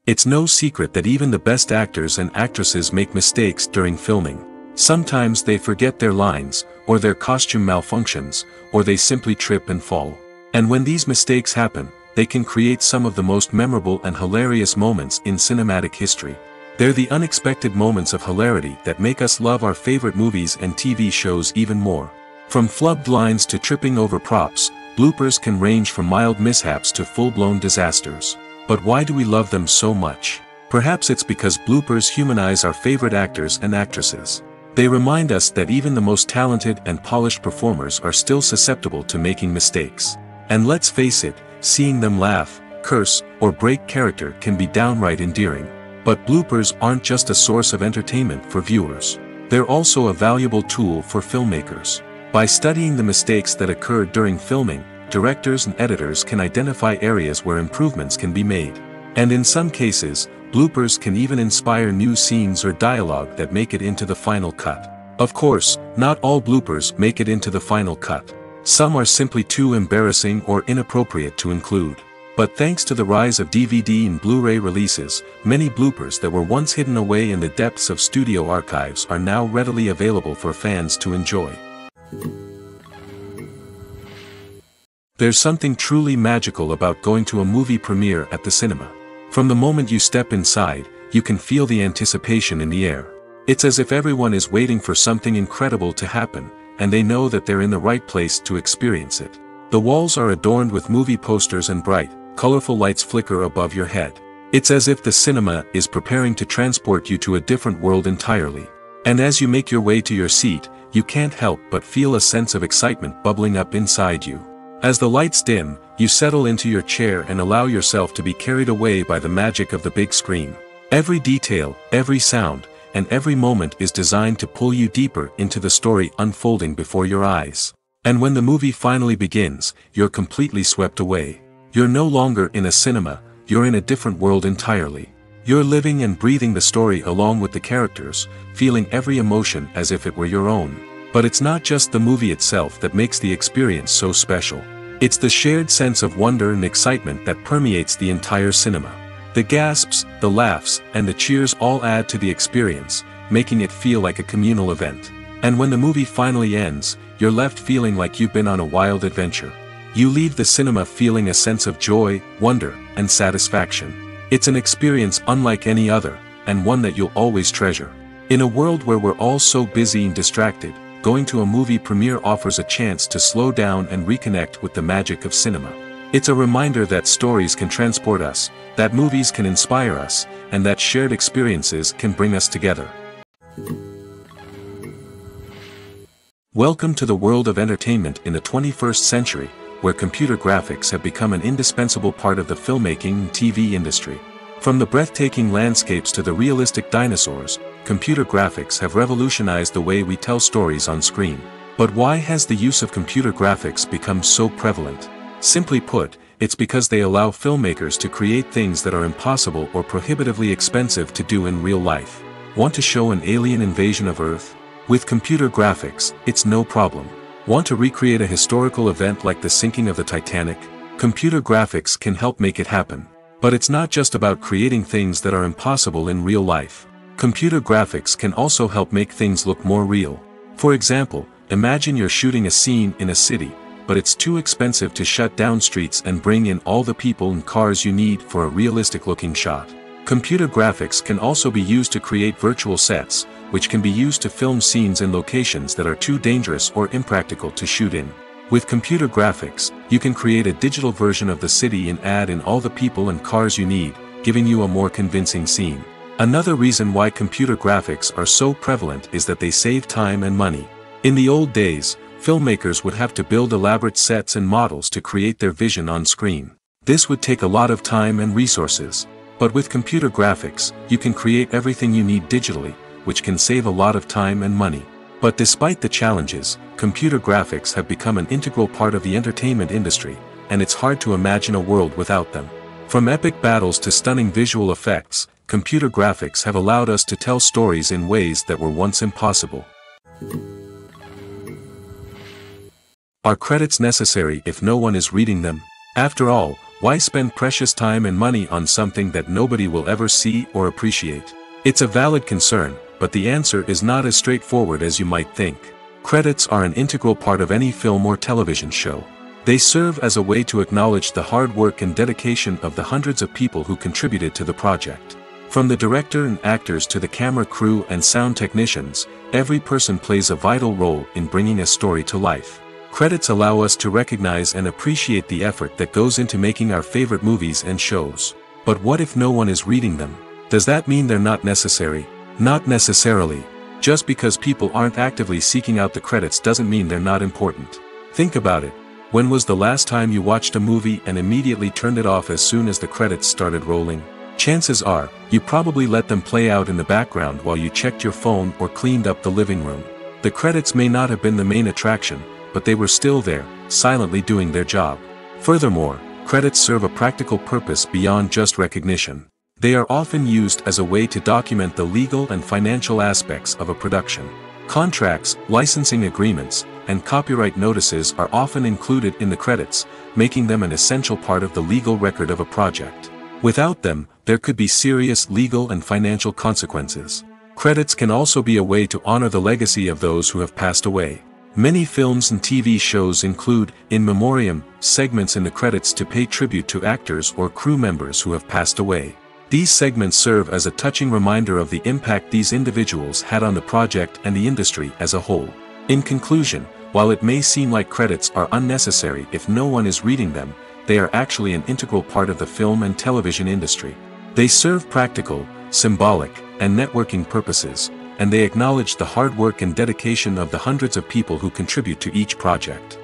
It's no secret that even the best actors and actresses make mistakes during filming. Sometimes they forget their lines, or their costume malfunctions, or they simply trip and fall. And when these mistakes happen, they can create some of the most memorable and hilarious moments in cinematic history. They're the unexpected moments of hilarity that make us love our favorite movies and TV shows even more. From flubbed lines to tripping over props, bloopers can range from mild mishaps to full-blown disasters. But why do we love them so much? Perhaps it's because bloopers humanize our favorite actors and actresses. They remind us that even the most talented and polished performers are still susceptible to making mistakes. And let's face it, seeing them laugh, curse, or break character can be downright endearing. But bloopers aren't just a source of entertainment for viewers. They're also a valuable tool for filmmakers. By studying the mistakes that occurred during filming, directors and editors can identify areas where improvements can be made. And in some cases, bloopers can even inspire new scenes or dialogue that make it into the final cut. Of course, not all bloopers make it into the final cut. Some are simply too embarrassing or inappropriate to include. But thanks to the rise of DVD and Blu-ray releases, many bloopers that were once hidden away in the depths of studio archives are now readily available for fans to enjoy. There's something truly magical about going to a movie premiere at the cinema. From the moment you step inside, you can feel the anticipation in the air. It's as if everyone is waiting for something incredible to happen, and they know that they're in the right place to experience it. The walls are adorned with movie posters and bright, colorful lights flicker above your head. It's as if the cinema is preparing to transport you to a different world entirely. And as you make your way to your seat, you can't help but feel a sense of excitement bubbling up inside you. As the lights dim, you settle into your chair and allow yourself to be carried away by the magic of the big screen. Every detail, every sound, and every moment is designed to pull you deeper into the story unfolding before your eyes. And when the movie finally begins, you're completely swept away. You're no longer in a cinema, you're in a different world entirely. You're living and breathing the story along with the characters, feeling every emotion as if it were your own. But it's not just the movie itself that makes the experience so special. It's the shared sense of wonder and excitement that permeates the entire cinema. The gasps, the laughs, and the cheers all add to the experience, making it feel like a communal event. And when the movie finally ends, you're left feeling like you've been on a wild adventure. You leave the cinema feeling a sense of joy, wonder, and satisfaction. It's an experience unlike any other, and one that you'll always treasure. In a world where we're all so busy and distracted, going to a movie premiere offers a chance to slow down and reconnect with the magic of cinema. It's a reminder that stories can transport us, that movies can inspire us, and that shared experiences can bring us together. Welcome to the world of entertainment in the 21st century, where computer graphics have become an indispensable part of the filmmaking and TV industry. From the breathtaking landscapes to the realistic dinosaurs, computer graphics have revolutionized the way we tell stories on screen. But why has the use of computer graphics become so prevalent? Simply put, it's because they allow filmmakers to create things that are impossible or prohibitively expensive to do in real life. Want to show an alien invasion of Earth? With computer graphics, it's no problem. Want to recreate a historical event like the sinking of the Titanic? Computer graphics can help make it happen. But it's not just about creating things that are impossible in real life. Computer graphics can also help make things look more real. For example, imagine you're shooting a scene in a city, but it's too expensive to shut down streets and bring in all the people and cars you need for a realistic-looking shot. Computer graphics can also be used to create virtual sets, which can be used to film scenes in locations that are too dangerous or impractical to shoot in. With computer graphics, you can create a digital version of the city and add in all the people and cars you need, giving you a more convincing scene. Another reason why computer graphics are so prevalent is that they save time and money. In the old days, filmmakers would have to build elaborate sets and models to create their vision on screen. This would take a lot of time and resources. But with computer graphics, you can create everything you need digitally, which can save a lot of time and money. But despite the challenges, computer graphics have become an integral part of the entertainment industry, and it's hard to imagine a world without them. From epic battles to stunning visual effects, computer graphics have allowed us to tell stories in ways that were once impossible. Are credits necessary if no one is reading them? After all, why spend precious time and money on something that nobody will ever see or appreciate? It's a valid concern, but the answer is not as straightforward as you might think. Credits are an integral part of any film or television show. They serve as a way to acknowledge the hard work and dedication of the hundreds of people who contributed to the project. From the director and actors to the camera crew and sound technicians, every person plays a vital role in bringing a story to life. Credits allow us to recognize and appreciate the effort that goes into making our favorite movies and shows. But what if no one is reading them? Does that mean they're not necessary? Not necessarily. Just because people aren't actively seeking out the credits doesn't mean they're not important. Think about it. When was the last time you watched a movie and immediately turned it off as soon as the credits started rolling? Chances are, you probably let them play out in the background while you checked your phone or cleaned up the living room. The credits may not have been the main attraction, but they were still there, silently doing their job. Furthermore, credits serve a practical purpose beyond just recognition. They are often used as a way to document the legal and financial aspects of a production. Contracts, licensing agreements, and copyright notices are often included in the credits, making them an essential part of the legal record of a project. Without them, there could be serious legal and financial consequences. Credits can also be a way to honor the legacy of those who have passed away. Many films and TV shows include, in memoriam, segments in the credits to pay tribute to actors or crew members who have passed away. These segments serve as a touching reminder of the impact these individuals had on the project and the industry as a whole. In conclusion, while it may seem like credits are unnecessary if no one is reading them, they are actually an integral part of the film and television industry. They serve practical, symbolic, and networking purposes, and they acknowledge the hard work and dedication of the hundreds of people who contribute to each project.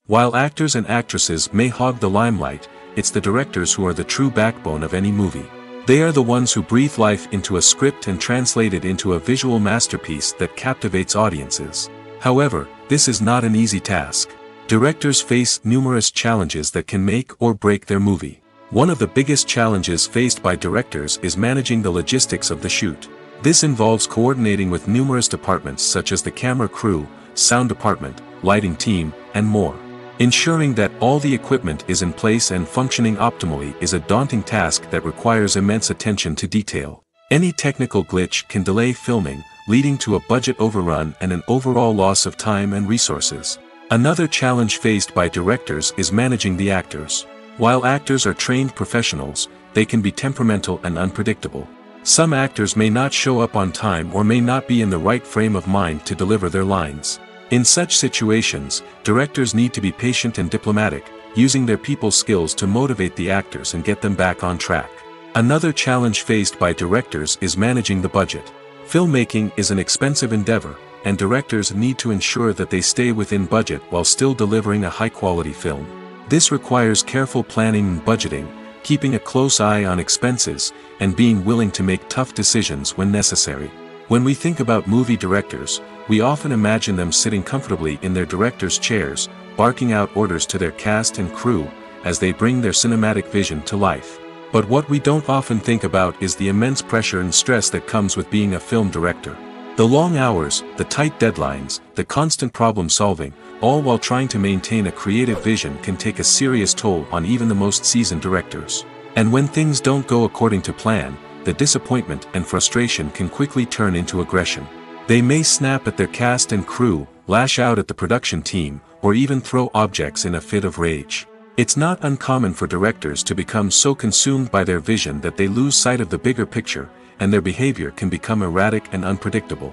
While actors and actresses may hog the limelight, it's the directors who are the true backbone of any movie. They are the ones who breathe life into a script and translate it into a visual masterpiece that captivates audiences. However, this is not an easy task. Directors face numerous challenges that can make or break their movie. One of the biggest challenges faced by directors is managing the logistics of the shoot. This involves coordinating with numerous departments such as the camera crew, sound department, lighting team, and more. Ensuring that all the equipment is in place and functioning optimally is a daunting task that requires immense attention to detail. Any technical glitch can delay filming, leading to a budget overrun and an overall loss of time and resources. Another challenge faced by directors is managing the actors. While actors are trained professionals, they can be temperamental and unpredictable. Some actors may not show up on time or may not be in the right frame of mind to deliver their lines. In such situations, directors need to be patient and diplomatic, using their people skills to motivate the actors and get them back on track. Another challenge faced by directors is managing the budget. Filmmaking is an expensive endeavor, and directors need to ensure that they stay within budget while still delivering a high-quality film. This requires careful planning and budgeting, keeping a close eye on expenses, and being willing to make tough decisions when necessary. When we think about movie directors, we often imagine them sitting comfortably in their director's chairs, barking out orders to their cast and crew, as they bring their cinematic vision to life. But what we don't often think about is the immense pressure and stress that comes with being a film director. The long hours, the tight deadlines, the constant problem solving, all while trying to maintain a creative vision can take a serious toll on even the most seasoned directors. And when things don't go according to plan, the disappointment and frustration can quickly turn into aggression. They may snap at their cast and crew, lash out at the production team, or even throw objects in a fit of rage. It's not uncommon for directors to become so consumed by their vision that they lose sight of the bigger picture, and their behavior can become erratic and unpredictable.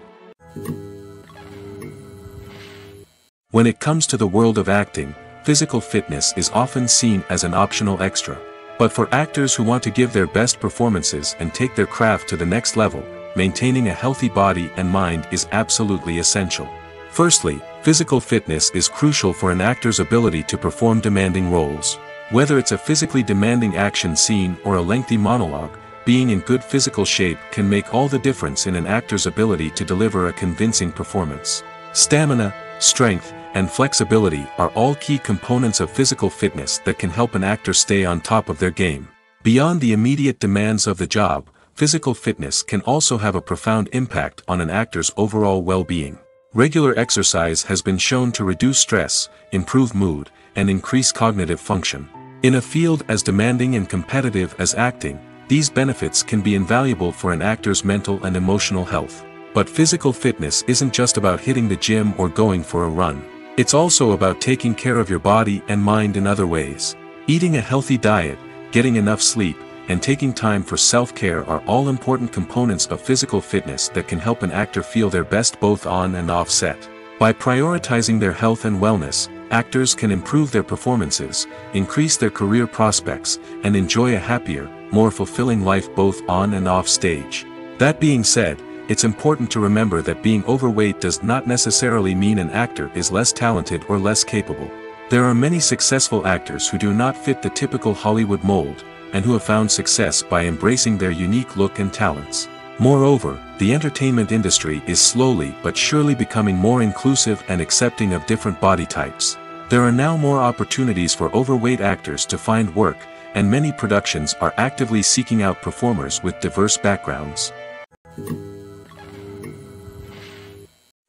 When it comes to the world of acting, physical fitness is often seen as an optional extra. But for actors who want to give their best performances and take their craft to the next level, maintaining a healthy body and mind is absolutely essential. Firstly, physical fitness is crucial for an actor's ability to perform demanding roles. Whether it's a physically demanding action scene or a lengthy monologue, being in good physical shape can make all the difference in an actor's ability to deliver a convincing performance. Stamina, strength, and flexibility are all key components of physical fitness that can help an actor stay on top of their game. Beyond the immediate demands of the job, physical fitness can also have a profound impact on an actor's overall well-being. Regular exercise has been shown to reduce stress, improve mood, and increase cognitive function. In a field as demanding and competitive as acting, these benefits can be invaluable for an actor's mental and emotional health. But physical fitness isn't just about hitting the gym or going for a run. It's also about taking care of your body and mind in other ways. Eating a healthy diet, getting enough sleep, and taking time for self-care are all important components of physical fitness that can help an actor feel their best both on and off set. By prioritizing their health and wellness, actors can improve their performances, increase their career prospects, and enjoy a happier, more fulfilling life both on and off stage. That being said, it's important to remember that being overweight does not necessarily mean an actor is less talented or less capable. There are many successful actors who do not fit the typical Hollywood mold, and who have found success by embracing their unique look and talents. Moreover, the entertainment industry is slowly but surely becoming more inclusive and accepting of different body types. There are now more opportunities for overweight actors to find work, and many productions are actively seeking out performers with diverse backgrounds.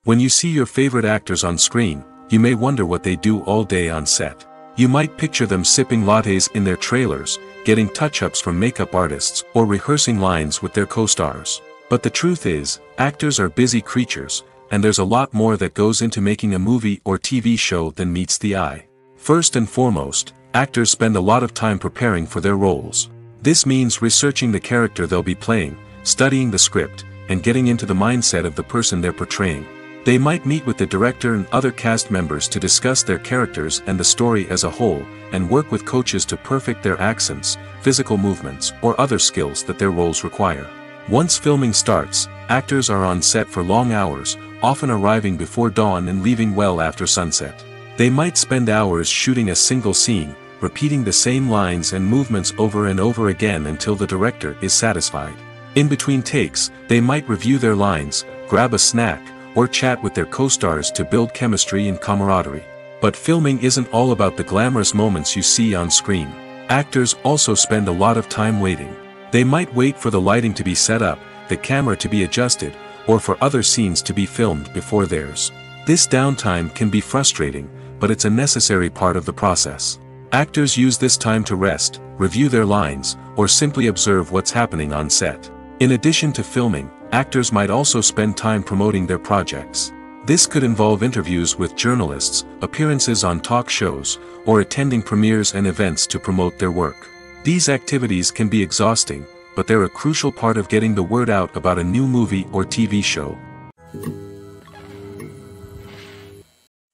When you see your favorite actors on screen, you may wonder what they do all day on set. You might picture them sipping lattes in their trailers, getting touch-ups from makeup artists, or rehearsing lines with their co-stars. But the truth is, actors are busy creatures, and there's a lot more that goes into making a movie or TV show than meets the eye. First and foremost, actors spend a lot of time preparing for their roles. This means researching the character they'll be playing, studying the script, and getting into the mindset of the person they're portraying. They might meet with the director and other cast members to discuss their characters and the story as a whole, and work with coaches to perfect their accents, physical movements, or other skills that their roles require. Once filming starts, actors are on set for long hours, often arriving before dawn and leaving well after sunset. They might spend hours shooting a single scene, repeating the same lines and movements over and over again until the director is satisfied. In between takes, they might review their lines, grab a snack, or chat with their co-stars to build chemistry and camaraderie. But filming isn't all about the glamorous moments you see on screen. Actors also spend a lot of time waiting. They might wait for the lighting to be set up, the camera to be adjusted, or for other scenes to be filmed before theirs. This downtime can be frustrating, but it's a necessary part of the process. Actors use this time to rest, review their lines, or simply observe what's happening on set. In addition to filming, actors might also spend time promoting their projects. This could involve interviews with journalists, appearances on talk shows, or attending premieres and events to promote their work. These activities can be exhausting, but they're a crucial part of getting the word out about a new movie or TV show.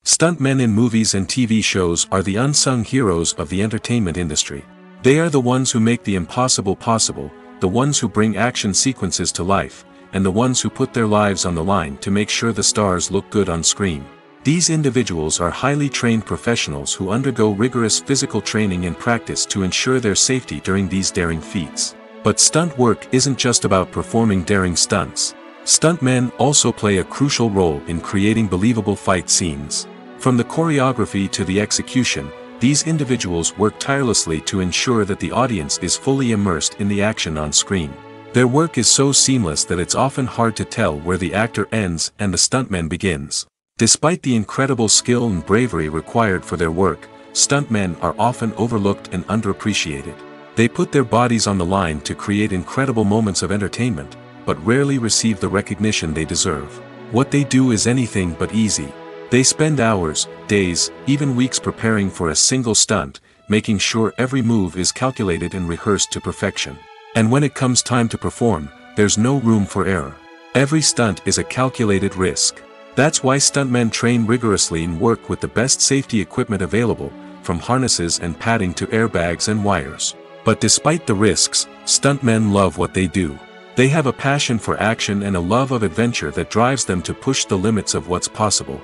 Stuntmen in movies and TV shows are the unsung heroes of the entertainment industry. They are the ones who make the impossible possible, the ones who bring action sequences to life, and the ones who put their lives on the line to make sure the stars look good on screen. These individuals are highly trained professionals who undergo rigorous physical training and practice to ensure their safety during these daring feats. But stunt work isn't just about performing daring stunts. Stuntmen also play a crucial role in creating believable fight scenes. From the choreography to the execution, these individuals work tirelessly to ensure that the audience is fully immersed in the action on screen. Their work is so seamless that it's often hard to tell where the actor ends and the stuntman begins. Despite the incredible skill and bravery required for their work, stuntmen are often overlooked and underappreciated. They put their bodies on the line to create incredible moments of entertainment, but rarely receive the recognition they deserve. What they do is anything but easy. They spend hours, days, even weeks preparing for a single stunt, making sure every move is calculated and rehearsed to perfection. And when it comes time to perform, there's no room for error. Every stunt is a calculated risk. That's why stuntmen train rigorously and work with the best safety equipment available, from harnesses and padding to airbags and wires. But despite the risks, stuntmen love what they do. They have a passion for action and a love of adventure that drives them to push the limits of what's possible.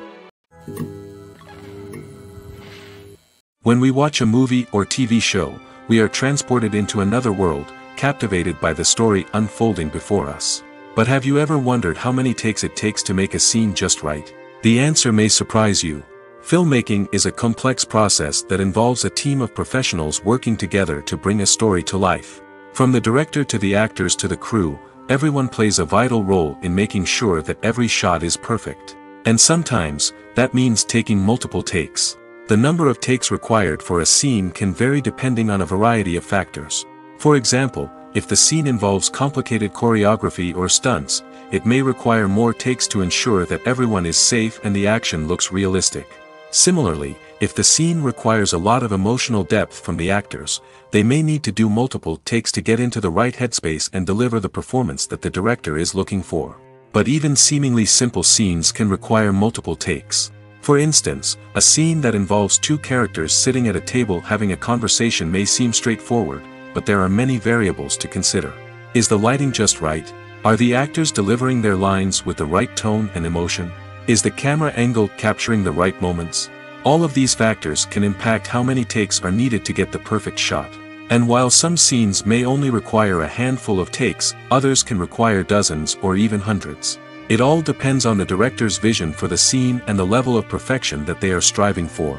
When we watch a movie or TV show, we are transported into another world, captivated by the story unfolding before us. But have you ever wondered how many takes it takes to make a scene just right? The answer may surprise you. Filmmaking is a complex process that involves a team of professionals working together to bring a story to life. From the director to the actors to the crew, everyone plays a vital role in making sure that every shot is perfect. And sometimes, that means taking multiple takes. The number of takes required for a scene can vary depending on a variety of factors. For example, if the scene involves complicated choreography or stunts, it may require more takes to ensure that everyone is safe and the action looks realistic. Similarly, if the scene requires a lot of emotional depth from the actors, they may need to do multiple takes to get into the right headspace and deliver the performance that the director is looking for. But even seemingly simple scenes can require multiple takes. For instance, a scene that involves two characters sitting at a table having a conversation may seem straightforward, but there are many variables to consider. Is the lighting just right? Are the actors delivering their lines with the right tone and emotion? Is the camera angle capturing the right moments? All of these factors can impact how many takes are needed to get the perfect shot. And while some scenes may only require a handful of takes, others can require dozens or even hundreds. It all depends on the director's vision for the scene and the level of perfection that they are striving for.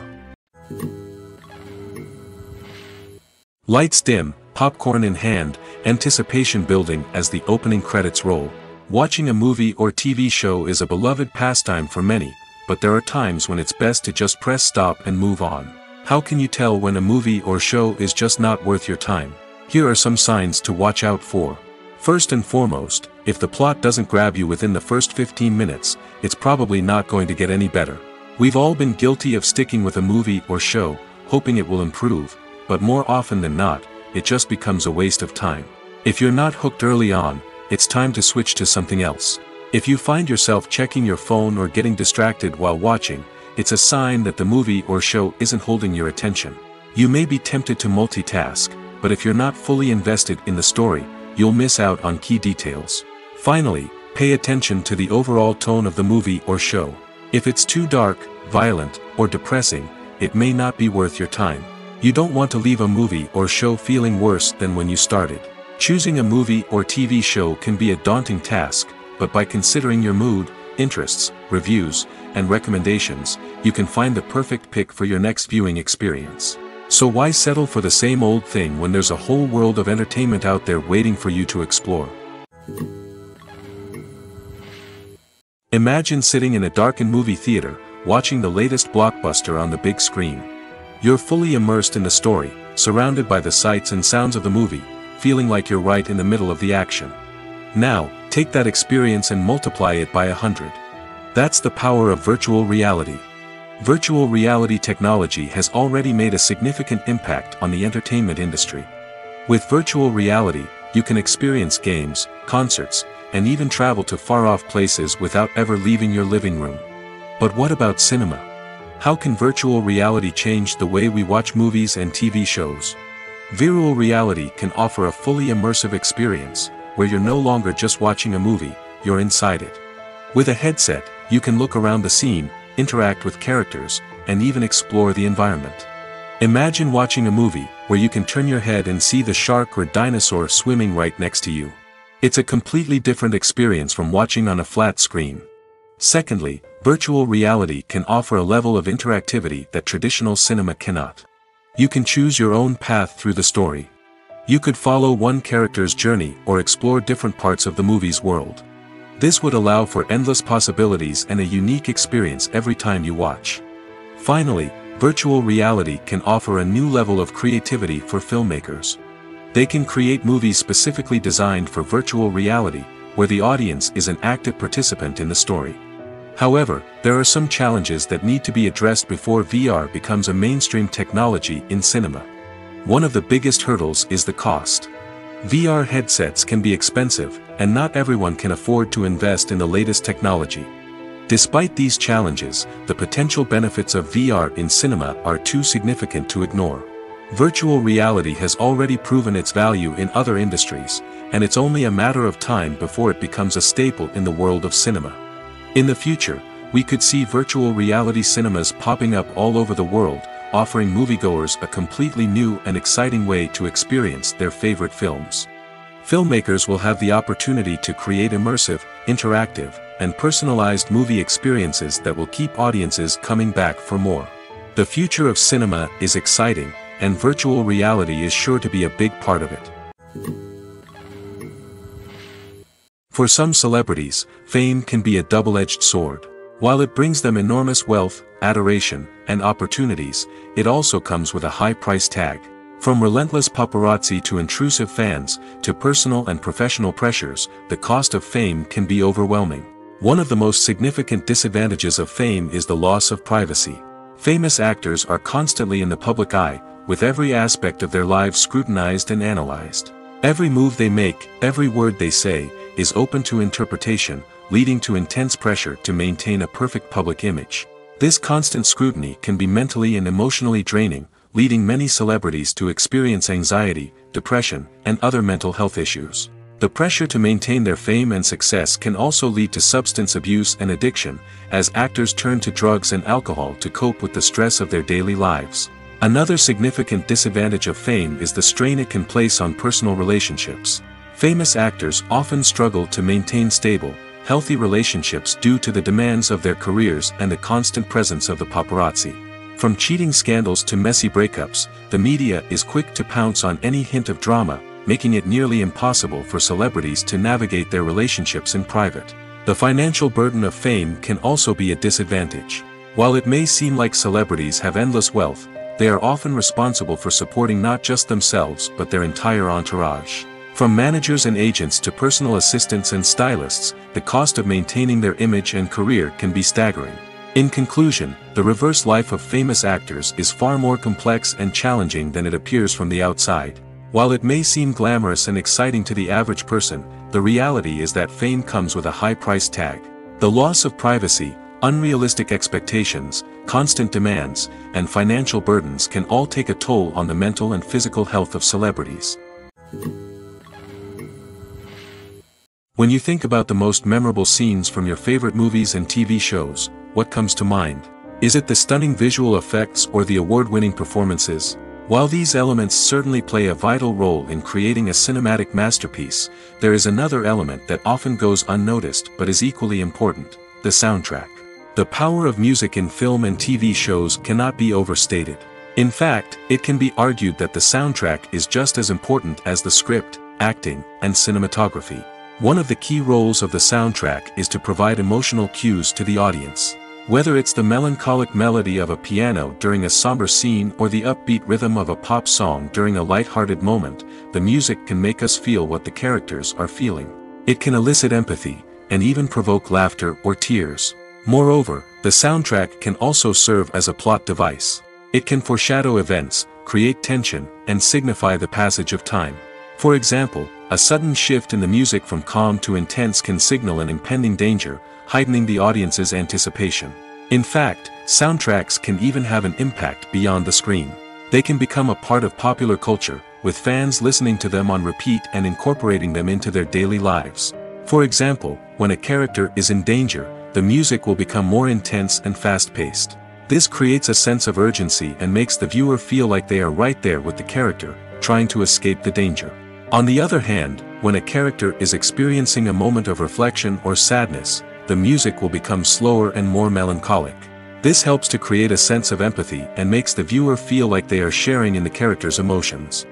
Lights dim, popcorn in hand, anticipation building as the opening credits roll. Watching a movie or TV show is a beloved pastime for many, but there are times when it's best to just press stop and move on. How can you tell when a movie or show is just not worth your time? Here are some signs to watch out for. First and foremost, if the plot doesn't grab you within the first 15 minutes, it's probably not going to get any better. We've all been guilty of sticking with a movie or show, hoping it will improve, but more often than not, it just becomes a waste of time. If you're not hooked early on, it's time to switch to something else. If you find yourself checking your phone or getting distracted while watching, it's a sign that the movie or show isn't holding your attention. You may be tempted to multitask, but if you're not fully invested in the story, you'll miss out on key details. Finally, pay attention to the overall tone of the movie or show. If it's too dark, violent, or depressing, it may not be worth your time. You don't want to leave a movie or show feeling worse than when you started. Choosing a movie or TV show can be a daunting task, but by considering your mood, interests, reviews, and recommendations, you can find the perfect pick for your next viewing experience. So why settle for the same old thing when there's a whole world of entertainment out there waiting for you to explore? Imagine sitting in a darkened movie theater, watching the latest blockbuster on the big screen. You're fully immersed in the story, surrounded by the sights and sounds of the movie, feeling like you're right in the middle of the action. Now, Take that experience and multiply it by 100. That's the power of virtual reality. Virtual reality technology has already made a significant impact on the entertainment industry. With virtual reality, you can experience games, concerts, and even travel to far-off places without ever leaving your living room. But what about cinema? How can virtual reality change the way we watch movies and TV shows? Virtual reality can offer a fully immersive experience, where you're no longer just watching a movie, you're inside it. With a headset, you can look around the scene, interact with characters, and even explore the environment. Imagine watching a movie, where you can turn your head and see the shark or dinosaur swimming right next to you. It's a completely different experience from watching on a flat screen. Secondly, virtual reality can offer a level of interactivity that traditional cinema cannot. You can choose your own path through the story. You could follow one character's journey or explore different parts of the movie's world. This would allow for endless possibilities and a unique experience every time you watch. Finally, virtual reality can offer a new level of creativity for filmmakers. They can create movies specifically designed for virtual reality, where the audience is an active participant in the story. However, there are some challenges that need to be addressed before VR becomes a mainstream technology in cinema. One of the biggest hurdles is the cost. VR headsets can be expensive, and not everyone can afford to invest in the latest technology. Despite these challenges, the potential benefits of VR in cinema are too significant to ignore. Virtual reality has already proven its value in other industries, and it's only a matter of time before it becomes a staple in the world of cinema. In the future, we could see virtual reality cinemas popping up all over the world, offering moviegoers a completely new and exciting way to experience their favorite films. Filmmakers will have the opportunity to create immersive, interactive, and personalized movie experiences that will keep audiences coming back for more. The future of cinema is exciting, and virtual reality is sure to be a big part of it. For some celebrities, fame can be a double-edged sword. While it brings them enormous wealth, adoration, and opportunities, it also comes with a high price tag. From relentless paparazzi to intrusive fans, to personal and professional pressures, the cost of fame can be overwhelming. One of the most significant disadvantages of fame is the loss of privacy. Famous actors are constantly in the public eye, with every aspect of their lives scrutinized and analyzed. Every move they make, every word they say, is open to interpretation, leading to intense pressure to maintain a perfect public image. This constant scrutiny can be mentally and emotionally draining, leading many celebrities to experience anxiety, depression, and other mental health issues. The pressure to maintain their fame and success can also lead to substance abuse and addiction, as actors turn to drugs and alcohol to cope with the stress of their daily lives. Another significant disadvantage of fame is the strain it can place on personal relationships. Famous actors often struggle to maintain stable, healthy relationships due to the demands of their careers and the constant presence of the paparazzi. From cheating scandals to messy breakups, the media is quick to pounce on any hint of drama, making it nearly impossible for celebrities to navigate their relationships in private. The financial burden of fame can also be a disadvantage. While it may seem like celebrities have endless wealth, they are often responsible for supporting not just themselves but their entire entourage. From managers and agents to personal assistants and stylists, the cost of maintaining their image and career can be staggering. In conclusion, the reverse life of famous actors is far more complex and challenging than it appears from the outside. While it may seem glamorous and exciting to the average person, the reality is that fame comes with a high price tag. The loss of privacy, unrealistic expectations, constant demands, and financial burdens can all take a toll on the mental and physical health of celebrities. When you think about the most memorable scenes from your favorite movies and TV shows, what comes to mind? Is it the stunning visual effects or the award-winning performances? While these elements certainly play a vital role in creating a cinematic masterpiece, there is another element that often goes unnoticed but is equally important: the soundtrack. The power of music in film and TV shows cannot be overstated. In fact, it can be argued that the soundtrack is just as important as the script, acting, and cinematography. One of the key roles of the soundtrack is to provide emotional cues to the audience. Whether it's the melancholic melody of a piano during a somber scene or the upbeat rhythm of a pop song during a light-hearted moment, the music can make us feel what the characters are feeling. It can elicit empathy, and even provoke laughter or tears. Moreover, the soundtrack can also serve as a plot device. It can foreshadow events, create tension, and signify the passage of time. For example, a sudden shift in the music from calm to intense can signal an impending danger, heightening the audience's anticipation. In fact, soundtracks can even have an impact beyond the screen. They can become a part of popular culture, with fans listening to them on repeat and incorporating them into their daily lives. For example, when a character is in danger, the music will become more intense and fast-paced. This creates a sense of urgency and makes the viewer feel like they are right there with the character, trying to escape the danger. On the other hand, when a character is experiencing a moment of reflection or sadness, the music will become slower and more melancholic. This helps to create a sense of empathy and makes the viewer feel like they are sharing in the character's emotions.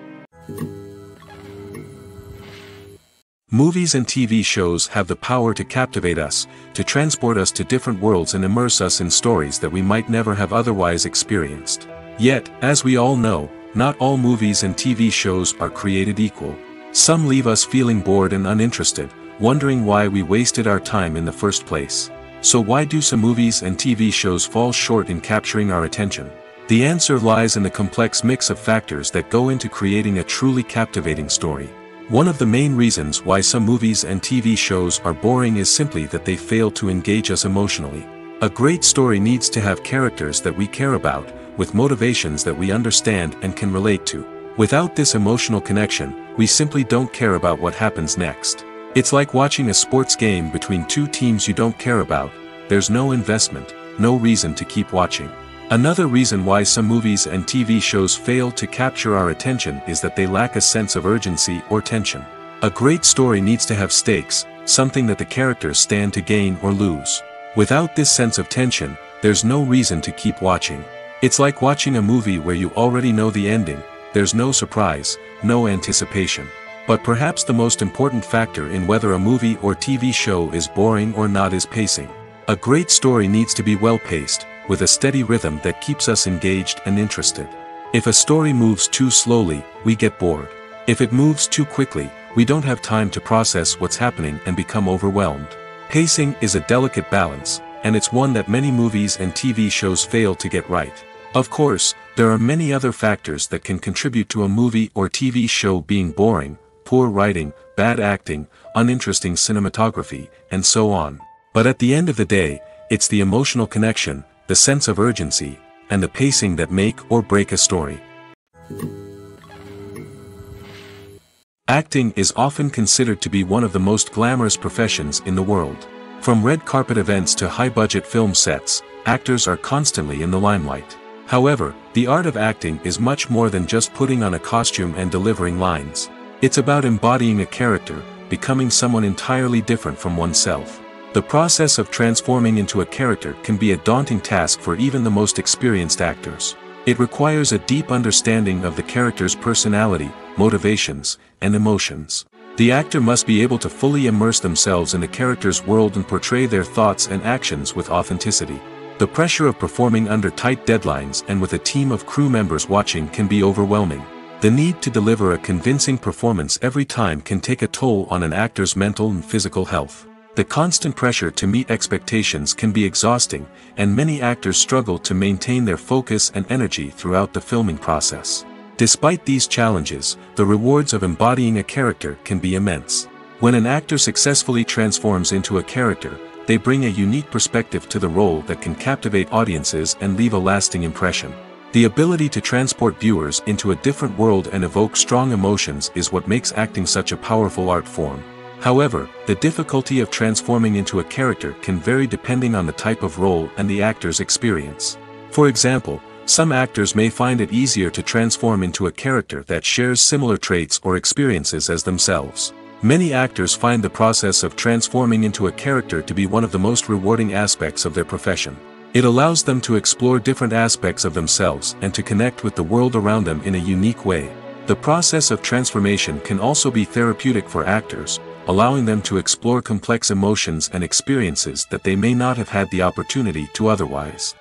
Movies and TV shows have the power to captivate us, to transport us to different worlds and immerse us in stories that we might never have otherwise experienced. Yet, as we all know, not all movies and TV shows are created equal. Some leave us feeling bored and uninterested, wondering why we wasted our time in the first place. So why do some movies and TV shows fall short in capturing our attention? The answer lies in the complex mix of factors that go into creating a truly captivating story. One of the main reasons why some movies and TV shows are boring is simply that they fail to engage us emotionally. A great story needs to have characters that we care about, with motivations that we understand and can relate to. Without this emotional connection, we simply don't care about what happens next. It's like watching a sports game between two teams you don't care about. There's no investment, no reason to keep watching. Another reason why some movies and TV shows fail to capture our attention is that they lack a sense of urgency or tension. A great story needs to have stakes, something that the characters stand to gain or lose. Without this sense of tension, there's no reason to keep watching. It's like watching a movie where you already know the ending. There's no surprise, no anticipation. But perhaps the most important factor in whether a movie or TV show is boring or not is pacing. A great story needs to be well-paced, with a steady rhythm that keeps us engaged and interested. If a story moves too slowly, we get bored. If it moves too quickly, we don't have time to process what's happening and become overwhelmed. Pacing is a delicate balance, and it's one that many movies and TV shows fail to get right. Of course, there are many other factors that can contribute to a movie or TV show being boring: poor writing, bad acting, uninteresting cinematography, and so on. But at the end of the day, it's the emotional connection, the sense of urgency, and the pacing that make or break a story. Acting is often considered to be one of the most glamorous professions in the world. From red carpet events to high-budget film sets, actors are constantly in the limelight. However, the art of acting is much more than just putting on a costume and delivering lines. It's about embodying a character, becoming someone entirely different from oneself. The process of transforming into a character can be a daunting task for even the most experienced actors. It requires a deep understanding of the character's personality, motivations, and emotions. The actor must be able to fully immerse themselves in the character's world and portray their thoughts and actions with authenticity. The pressure of performing under tight deadlines and with a team of crew members watching can be overwhelming. The need to deliver a convincing performance every time can take a toll on an actor's mental and physical health. The constant pressure to meet expectations can be exhausting, and many actors struggle to maintain their focus and energy throughout the filming process. Despite these challenges, the rewards of embodying a character can be immense. When an actor successfully transforms into a character, they bring a unique perspective to the role that can captivate audiences and leave a lasting impression. The ability to transport viewers into a different world and evoke strong emotions is what makes acting such a powerful art form. However, the difficulty of transforming into a character can vary depending on the type of role and the actor's experience. For example, some actors may find it easier to transform into a character that shares similar traits or experiences as themselves. Many actors find the process of transforming into a character to be one of the most rewarding aspects of their profession. It allows them to explore different aspects of themselves and to connect with the world around them in a unique way. The process of transformation can also be therapeutic for actors, allowing them to explore complex emotions and experiences that they may not have had the opportunity to otherwise.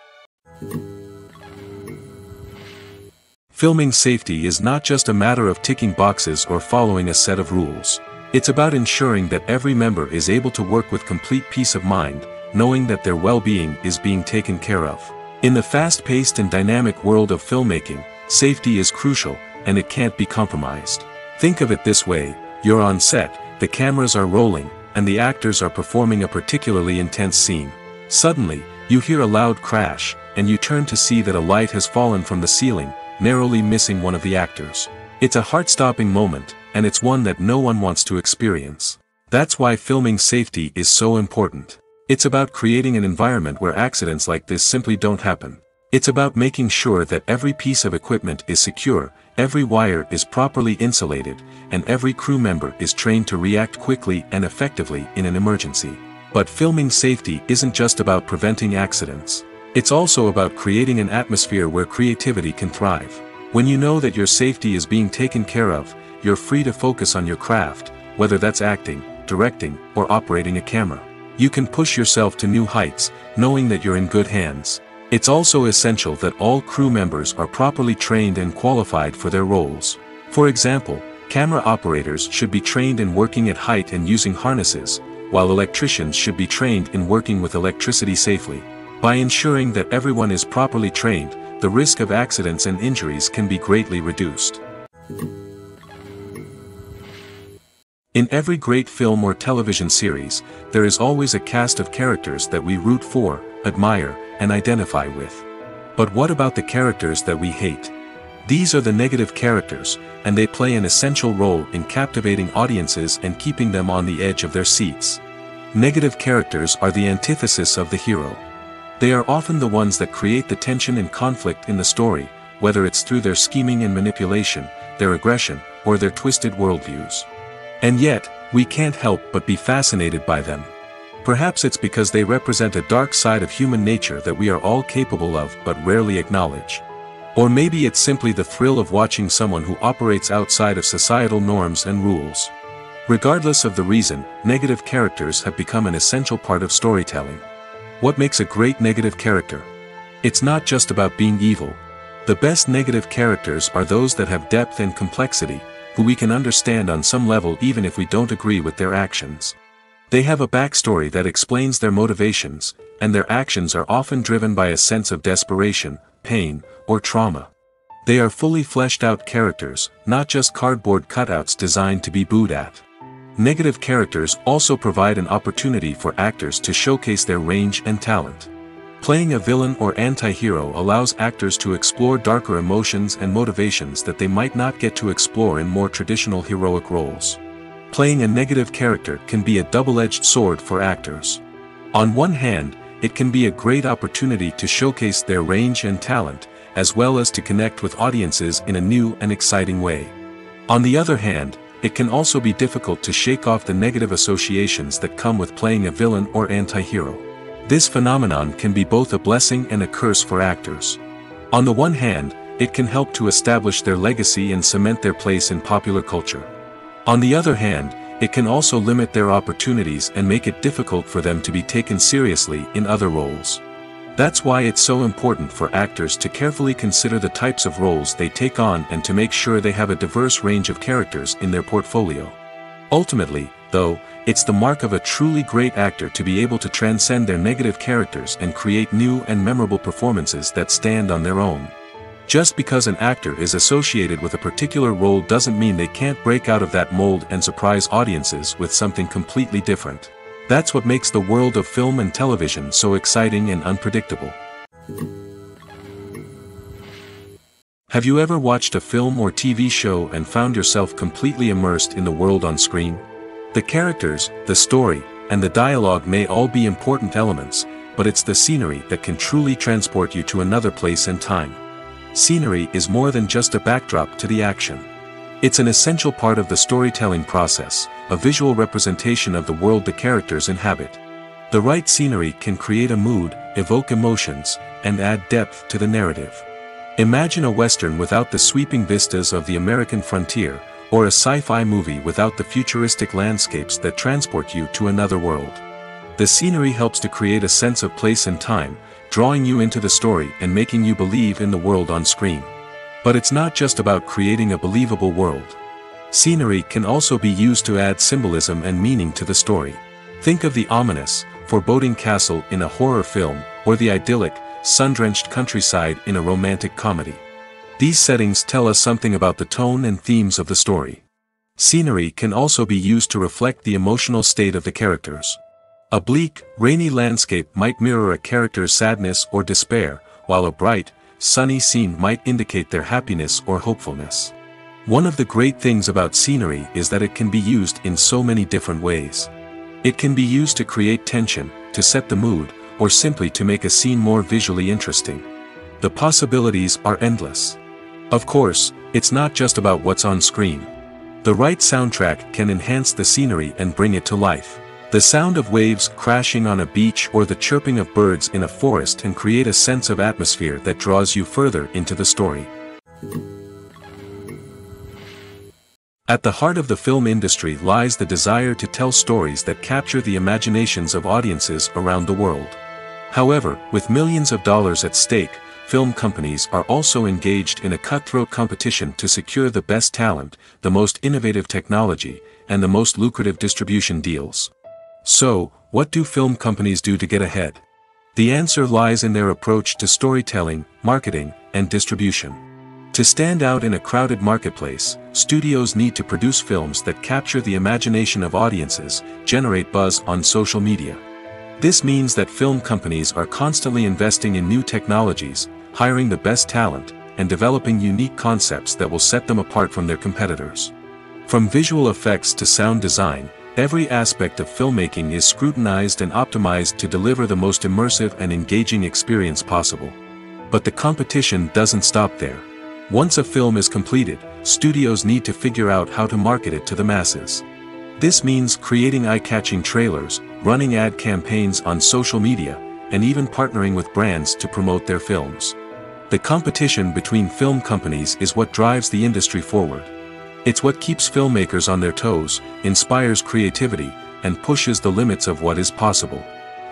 Filming safety is not just a matter of ticking boxes or following a set of rules. It's about ensuring that every member is able to work with complete peace of mind, knowing that their well-being is being taken care of. In the fast-paced and dynamic world of filmmaking, safety is crucial, and it can't be compromised. Think of it this way: you're on set, the cameras are rolling, and the actors are performing a particularly intense scene. Suddenly, you hear a loud crash, and you turn to see that a light has fallen from the ceiling, narrowly missing one of the actors. It's a heart-stopping moment, and it's one that no one wants to experience. That's why filming safety is so important. It's about creating an environment where accidents like this simply don't happen. It's about making sure that every piece of equipment is secure, every wire is properly insulated, and every crew member is trained to react quickly and effectively in an emergency. But filming safety isn't just about preventing accidents. It's also about creating an atmosphere where creativity can thrive. When you know that your safety is being taken care of, you're free to focus on your craft, whether that's acting, directing, or operating a camera. You can push yourself to new heights, knowing that you're in good hands. It's also essential that all crew members are properly trained and qualified for their roles. For example, camera operators should be trained in working at height and using harnesses, while electricians should be trained in working with electricity safely. By ensuring that everyone is properly trained, the risk of accidents and injuries can be greatly reduced. In every great film or television series, there is always a cast of characters that we root for, admire, and identify with. But what about the characters that we hate? These are the negative characters, and they play an essential role in captivating audiences and keeping them on the edge of their seats. Negative characters are the antithesis of the hero. They are often the ones that create the tension and conflict in the story, whether it's through their scheming and manipulation, their aggression, or their twisted worldviews. And yet, we can't help but be fascinated by them. Perhaps it's because they represent a dark side of human nature that we are all capable of but rarely acknowledge. Or maybe it's simply the thrill of watching someone who operates outside of societal norms and rules. Regardless of the reason, negative characters have become an essential part of storytelling. What makes a great negative character? It's not just about being evil. The best negative characters are those that have depth and complexity, who we can understand on some level even if we don't agree with their actions. They have a backstory that explains their motivations, and their actions are often driven by a sense of desperation, pain, or trauma. They are fully fleshed out characters, not just cardboard cutouts designed to be booed at. Negative characters also provide an opportunity for actors to showcase their range and talent. Playing a villain or anti-hero allows actors to explore darker emotions and motivations that they might not get to explore in more traditional heroic roles. Playing a negative character can be a double-edged sword for actors. On one hand, it can be a great opportunity to showcase their range and talent, as well as to connect with audiences in a new and exciting way. On the other hand, it can also be difficult to shake off the negative associations that come with playing a villain or anti-hero. This phenomenon can be both a blessing and a curse for actors. On the one hand, it can help to establish their legacy and cement their place in popular culture. On the other hand, it can also limit their opportunities and make it difficult for them to be taken seriously in other roles. That's why it's so important for actors to carefully consider the types of roles they take on and to make sure they have a diverse range of characters in their portfolio. Ultimately, though, it's the mark of a truly great actor to be able to transcend their negative characters and create new and memorable performances that stand on their own. Just because an actor is associated with a particular role doesn't mean they can't break out of that mold and surprise audiences with something completely different. That's what makes the world of film and television so exciting and unpredictable. Have you ever watched a film or TV show and found yourself completely immersed in the world on screen? The characters, the story, and the dialogue may all be important elements, but it's the scenery that can truly transport you to another place and time. Scenery is more than just a backdrop to the action. It's an essential part of the storytelling process, a visual representation of the world the characters inhabit. The right scenery can create a mood, evoke emotions, and add depth to the narrative. Imagine a Western without the sweeping vistas of the American frontier, or a sci-fi movie without the futuristic landscapes that transport you to another world. The scenery helps to create a sense of place and time, drawing you into the story and making you believe in the world on screen. But it's not just about creating a believable world. Scenery can also be used to add symbolism and meaning to the story. Think of the ominous, foreboding castle in a horror film, or the idyllic, sun-drenched countryside in a romantic comedy. These settings tell us something about the tone and themes of the story. Scenery can also be used to reflect the emotional state of the characters. A bleak, rainy landscape might mirror a character's sadness or despair, while a bright, sunny scene might indicate their happiness or hopefulness. One of the great things about scenery is that it can be used in so many different ways. It can be used to create tension, to set the mood, or simply to make a scene more visually interesting. The possibilities are endless. Of course, it's not just about what's on screen. The right soundtrack can enhance the scenery and bring it to life. The sound of waves crashing on a beach or the chirping of birds in a forest can create a sense of atmosphere that draws you further into the story. At the heart of the film industry lies the desire to tell stories that capture the imaginations of audiences around the world. However, with millions of dollars at stake, film companies are also engaged in a cutthroat competition to secure the best talent, the most innovative technology, and the most lucrative distribution deals. So, what do film companies do to get ahead? The answer lies in their approach to storytelling, marketing, and distribution. To stand out in a crowded marketplace, studios need to produce films that capture the imagination of audiences, generate buzz on social media. This means that film companies are constantly investing in new technologies, hiring the best talent, and developing unique concepts that will set them apart from their competitors. From visual effects to sound design, every aspect of filmmaking is scrutinized and optimized to deliver the most immersive and engaging experience possible. But the competition doesn't stop there. Once a film is completed, studios need to figure out how to market it to the masses. This means creating eye-catching trailers, running ad campaigns on social media, and even partnering with brands to promote their films. The competition between film companies is what drives the industry forward. It's what keeps filmmakers on their toes, inspires creativity, and pushes the limits of what is possible.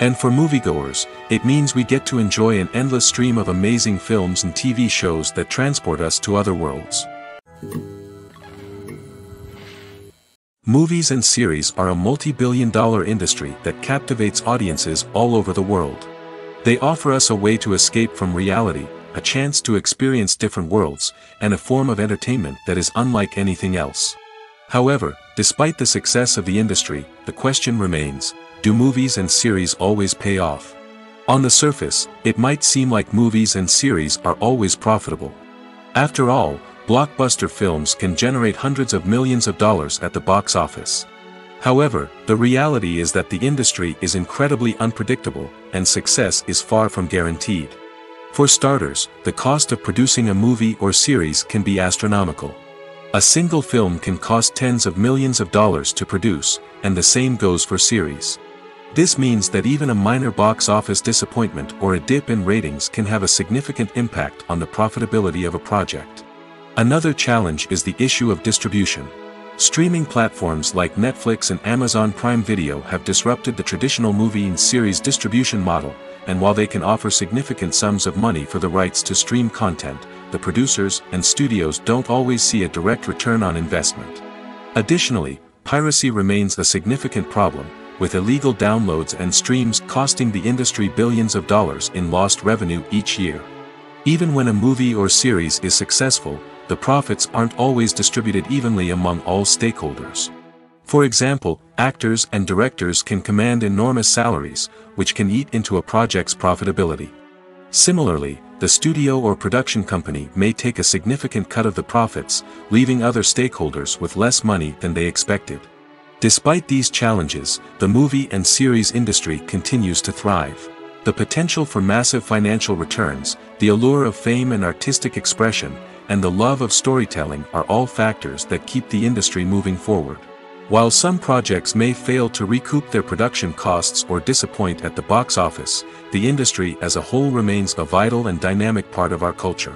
And for moviegoers, it means we get to enjoy an endless stream of amazing films and TV shows that transport us to other worlds. Movies and series are a multi-billion-dollar industry that captivates audiences all over the world. They offer us a way to escape from reality, a chance to experience different worlds, and a form of entertainment that is unlike anything else. However, despite the success of the industry, the question remains, do movies and series always pay off? On the surface, it might seem like movies and series are always profitable. After all, blockbuster films can generate hundreds of millions of dollars at the box office. However, the reality is that the industry is incredibly unpredictable, and success is far from guaranteed. For starters, the cost of producing a movie or series can be astronomical. A single film can cost tens of millions of dollars to produce, and the same goes for series. This means that even a minor box office disappointment or a dip in ratings can have a significant impact on the profitability of a project. Another challenge is the issue of distribution. Streaming platforms like Netflix and Amazon Prime Video have disrupted the traditional movie and series distribution model, and while they can offer significant sums of money for the rights to stream content, the producers and studios don't always see a direct return on investment. Additionally, piracy remains a significant problem, with illegal downloads and streams costing the industry billions of dollars in lost revenue each year. Even when a movie or series is successful, the profits aren't always distributed evenly among all stakeholders. For example, actors and directors can command enormous salaries, which can eat into a project's profitability. Similarly, the studio or production company may take a significant cut of the profits, leaving other stakeholders with less money than they expected. Despite these challenges, the movie and series industry continues to thrive. The potential for massive financial returns, the allure of fame and artistic expression, and the love of storytelling are all factors that keep the industry moving forward. While some projects may fail to recoup their production costs or disappoint at the box office, the industry as a whole remains a vital and dynamic part of our culture.